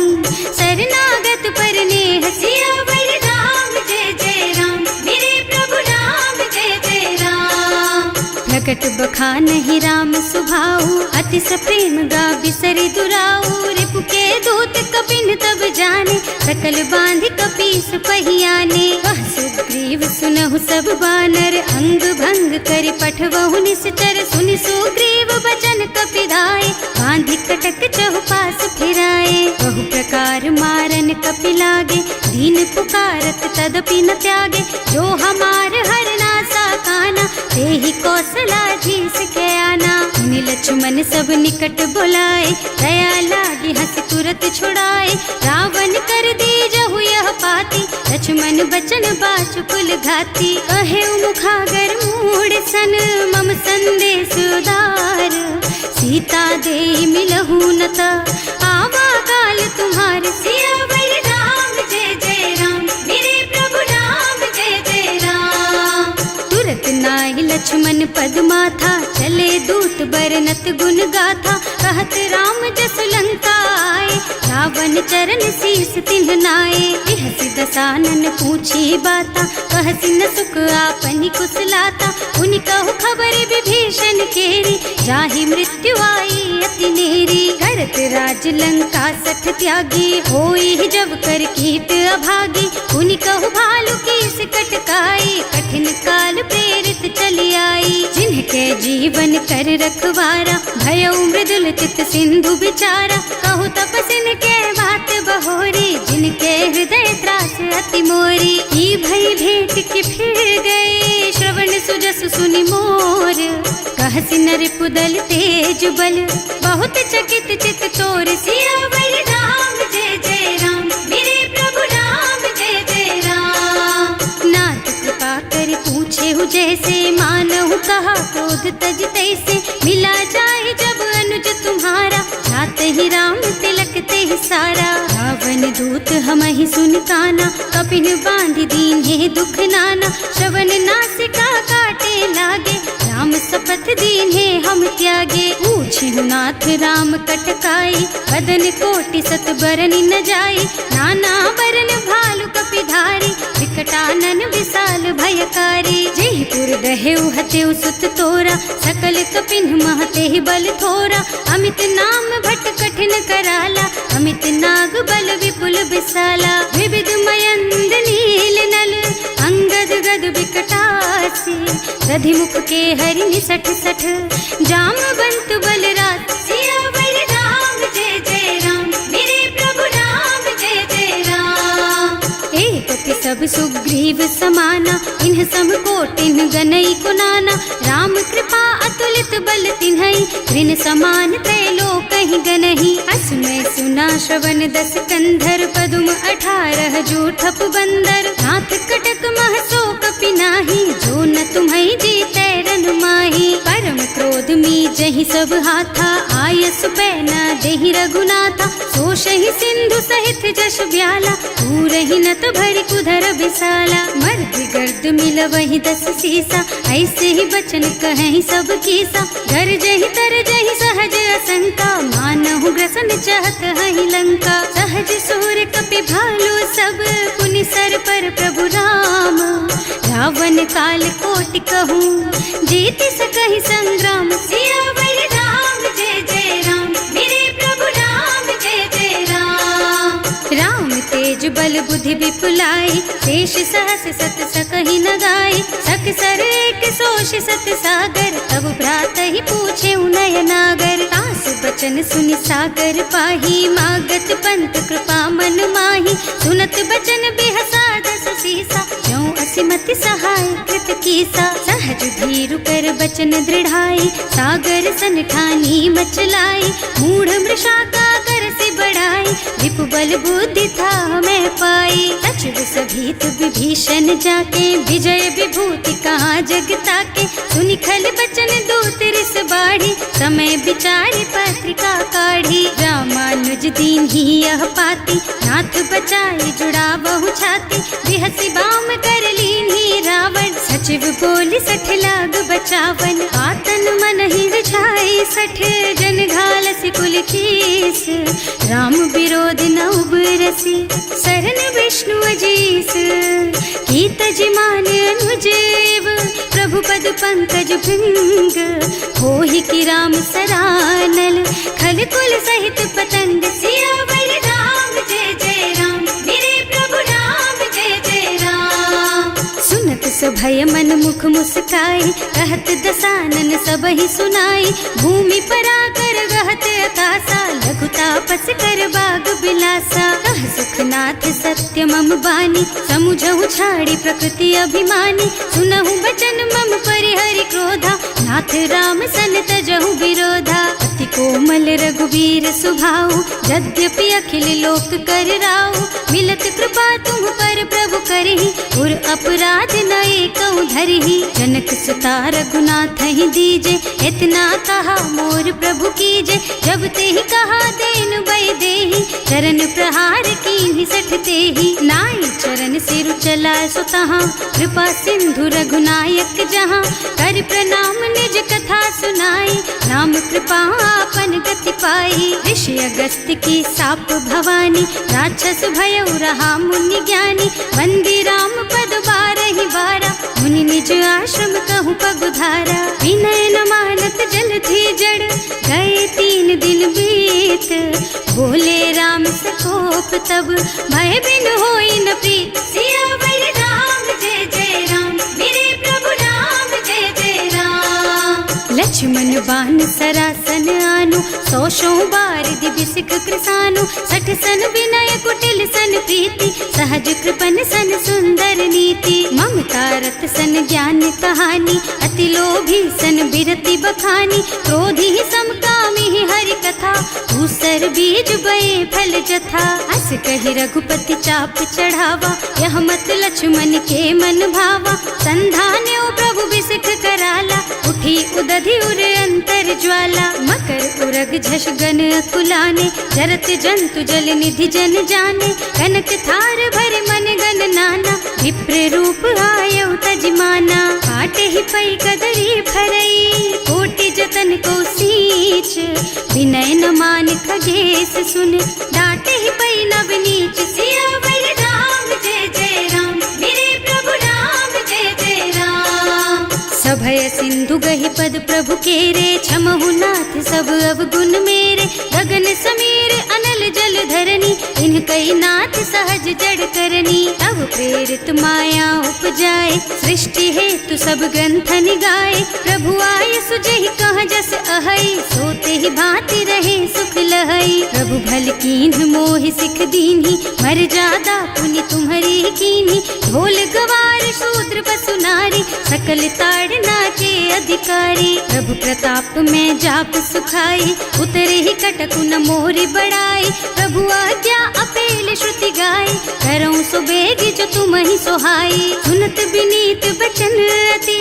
शरणागत पर नेह। सियावर राम जय जय राम, मेरे प्रभु राम जय जय राम। प्रकट बखानहि राम सुभाऊ, अति सप्रेम गा बिसरि दुराऊ। रिपु के दूत कपिन तब जाने, सकल बांधि कपीस पहियाने। वह सुग्रीव सुनहु सब बानर, अंग भंग करि पठवहु निश्चर। सुनि सुग्रीव बचन कपिधाय, बांधि कटक चहुपास फिराए। बहु प्रकार मारन कपि लागे, दीन पुकारत तदपि न त्यागे। जो हमार हरनासा काना, तेहि कौशलाधीश के आना। मुनि लक्ष्मण सब निकट बुलाए, दया लागी हंस तुरत छुड़ाए। रावण कर दीजहु यह पाती, लक्ष्मण बचन बाचु कुल घाती। कहे मुखागर मूढ़ सन, मम संदेश उदार। सीता दे मिलहु न त, आवा काल तुम्हार। सियावर राम जय जय राम, मेरे प्रभु राम जय जय राम। तुरत नाहि लक्ष्मण पद माथा, चले दूत बरनत गुण गाथा। कहत राम जस लंका आए, रावण चरण शीस तिन्ह नाए। बिहसि दसानन पूछी बाता, कहसि न सुख आपनि कुशलाता। उनि कहु खबर विभीषण केरी, जाहि मृत्यु आई अति नेरी। करत राज लंका सठ त्यागी, होई जब कर कीट अभागी। उनि कहु भालु कीस कटकाई, कठिन काल प्रेरित चली आई। जिनके जीवन कर रखवारा, भयउ मृदुल चित सिंधु बिचारा। कहु तपसिन के बात बहोरी, जिनके हृदय त्रास अति मोरी। की भई भेंट कि फिर गए, श्रवण सुजस सुनि मोर। कहसि नर पुदल तेज बल, बहुत चकित चित तोर। सियावर राम जय जय राम, मेरे प्रभु राम जय जय राम। नाथ कृपा कर पूछे हु जैसे, मानहु कहा क्रोध तज तैसे। मिला जाए जब अनुज तुम्हारा, जात ही राम तिलक ते सारा। रावण दूत हमहि सुन काना, कपिन बांधि दीन्हे दुख नाना। श्रवण नासिका काटे लागे, राम शपथ दीन्हे हम त्यागे। पूछिहु नाथ राम कटकाई, बदन कोटि सत बरनि न जाई। नाना बरन भालु कपिधारी, विकटानन विशाल भयकारी। जेहिपुर दहेउ हतेउ सुत तोरा, सकल कपिन महते बल थोरा। अमित नाम भट कठिन कराला, अमित नाग बल विपुल विशाला। विविध मयंद नील नल, अंगद गद विकटासी। दधिमुख के हरि निसठ सठ, जामवंत बलराज। सियावर राम जय जय राम, मेरे प्रभु राम जय जय राम। एक सब सुग्रीव समाना, इन्ह सम कोटिन गनई को नाना। राम कृपा अतुलित बल तिन्हई, ऋण समान त्रैलोक कहीं गनहि। असमय सुना श्रवण 10 कंधर, पदुम 18 जूठप बंदर। नाथ कटक मह सो कपि नाही, जो न तुम्हई जीतै रन माही। परम क्रोध मी जहि सब हाथा, आयस पैना देहि रघुनाथा। सोषहि सिंधु सहित जश ब्याला, पूरहि नत भरि कुधर बिसाला। मर्द गर्द मिलवहि 10 सीसा, ऐसे ही बचन कहें सब कीसा। गरजहि तरजहि सहज असंका, मानहु ग्रसन चाहत हहि लंका। सहज सूर कपि भालु सब, पुनि सर पर प्रभु राम। रावण काल कोटि कहूँ, जीति सकहि संग्राम। सियावर राम जय जय राम, मेरे प्रभु राम जय जय राम। राम तेज बल बुद्धि विपुलाई, शेष सहस सत सकहि न गाई। सकसर एक सोष सत सागर, तब भ्रात ही पूछे उनय नागर। आस बचन सुनि सागर पाही, मागत पंत कृपा मन माही। सुनत बचन बिहसा 10 सीसा, ज्यों असिमति सहाय कृत कीसा। सहज धीरु कर बचन दृढ़ाई, सागर सन ठानी मचलाई। मूढ़ मृषा का कर से बढ़ाई, विपु बल बुद्धि था मैं पाई। सचिव सभीत विभीषण जाके, विजय विभूति कहाँ जग ताके। सुनि खल बचन दूत रिस बाढ़ी, समय विचारि पत्रिका काढ़ी। रामानुज दीन ही यह पाती, नाथ बचाई जुड़ा बहु छाती। बिहसी बाम कर लीन ही रावण, सचिव बोली 60 लाग बचावन। आतन मन ही रिझाई 60, जन घालसी कुल कीस। राम विरोध न उबरसी, सरन विष्णु अजीस। की तज मान अनुजेव, प्रभु पद पंकज भृंग। होहि की राम सरानल, खल कुल सहित पतंग। सियावर राम जय जय राम, मेरे प्रभु राम जय जय राम। सुनत सभय मन मुख मुस्काई, कहत दसानन सबहि सुनाई। भूमि पराकर गहत आकाशा, लघु तापस कर बाग बिलासा। कह सुखनाथ सत्य मम बानी, समुझहु छाड़ी प्रकृति अभिमानी। सुनहु बचन मम परिहरि क्रोधा, नाथ राम सन तजहु विरोधा। अति कोमल रघुवीर सुभाऊ, यद्यपि अखिल लोक कर राऊ। मिलत कृपा तुम पर प्रभु करहि, उर अपराध न एकौ धरहि। जनक सुता रघुनाथ ही दीजे, इतना कहा मोर प्रभु कीजे। जब ते ही कहा देन बई देहि, चरण प्रहार कीन्हि 60 तेहि। नाई चरण सिरु चला सुतहाँ, कृपा सिंधु रघुनायक जहाँ। कर प्रणाम निज कथा सुनाई, नाम कृपा आपन गति पाई। ऋषि अगस्त्य की साप भवानी, राक्षस भयउ रहा मुनि ज्ञानी। वंदी राम पद 12 बारा, मुनि निज आश्रम कहूँ पगुधारा। विनय न मानत जलधि जड़, गए 3 दिन बीत। बोले राम सकोप तब, भय बिन होई न प्रीत। सियावर राम जय जय राम, मेरे प्रभु राम जय जय राम। लक्ष्मण बान सरासन आनु, 100 बारिधि बिसिख कृसानु। 60 सन विनय कुटिल सन प्रीति, सहज कृपन सन सुंदर नीति। ममता रत सन ज्ञान कहानी, अति लोभी सन बिरति बखानी। क्रोधी समकामी हरि कथा, दूसर बीज बये फल जथा। अस कहि रघुपति चाप चढ़ावा, यह मत लक्ष्मण के मन भावा। संधान्यो प्रभु बिसिख कराला, उठी उदधि उर अंतर ज्वाला। मकर उरग झष गन अकुलाने, जरत जंतु जल निधि जन जाने। कनक थार भर मन गन नाना, विप्र रूप आयौ तजमाना। काटे ही पै कदरी भरई, कोटि जतन को सींच। विनय न मान खगेश सुन, डांटे ही पै नव नीच। सियावर राम जय जय राम, मेरे प्रभु राम जय जय राम। अभय सिंधु गहि पद प्रभु केरे, क्षमहु नाथ सब अवगुण मेरे। गगन समीर अनल जल धरनी, इनकई नाथ सहज जड़ करनी। तब प्रेरित माया उपजाए, सृष्टि हेतु सब ग्रंथन गाए। प्रभु आय सुजहि कहाँ जस अहै, सोते ही भांति रहे सुख लहै। प्रभु भल कीन्ह मोहि सिख दीन्ही, मर्यादा पुनि तुम्हरी कीन्ही। ढोल गवार शूद्र पशु नारी, सकल ताड़ना के अधिकारी। प्रभु प्रताप में जाप सुखाई, उतरे ही कटकु न मोरि बड़ाई। प्रभु आज्ञा अपेल श्रुति गाई, करऊं सो बेग जो तुम ही सोहाई। सुनत विनीत बचन अति,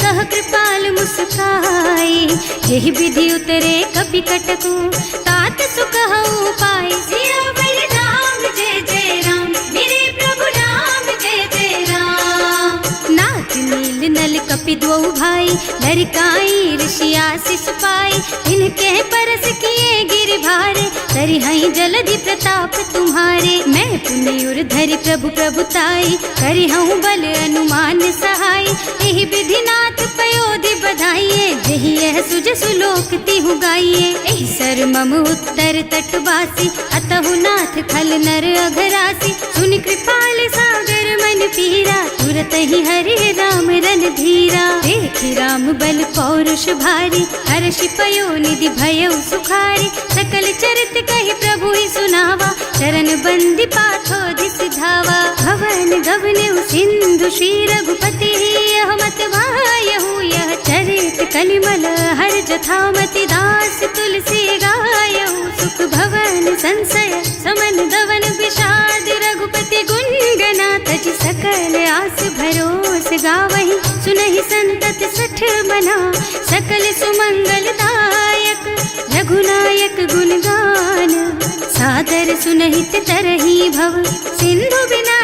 कह कृपाल मुस्काई। यही विधि उतरे कपि कटकु, तात सुकहु पाई। सियावर राम जय जय राम, मेरे प्रभु राम जय जय राम। नाथ नील नल कपि द्वौ भाई, लरिकाई ऋषि आशीष पाई। इनके परस किए गिर भारे, तरि हई जलधि प्रताप तुम्हारे। मैं पुनि उर धरि प्रभु प्रभुताई, करि हूँ बल अनुमान सहाय। यही विधि नाथ पयोधि बधाइए, जही यह सुज सुलोक तिहु गाइए। एहि सर मम उत्तर तटवासी, अतहु नाथ खल नर अघरासी। सुनि कृपाल सागर मन पीरा, तुरत ही हरे राम रन धीरा। देखि राम बल पौरुष भारी, हर्षि पयोनिधि भयउ सुखारी। सकल चरित कहि प्रभु ही सुनावा, चरण बंदी पाथोधि सिधावा। भवन गवनेउ सिंधु श्री रघुपति, यह मत वायहु यह चरित कलिमल हर जथामति। दास तुलसी गायहु, सुख भवन संशय समन दवन विषाद। रघुपति गुण गना तज सकल आस भरोस गावहि। सुनहि संतत सठ मना, सकल सुमंगल दायक। रघुनायक गुण गान, सादर सुनहित तरहि भव। सिंधु बिना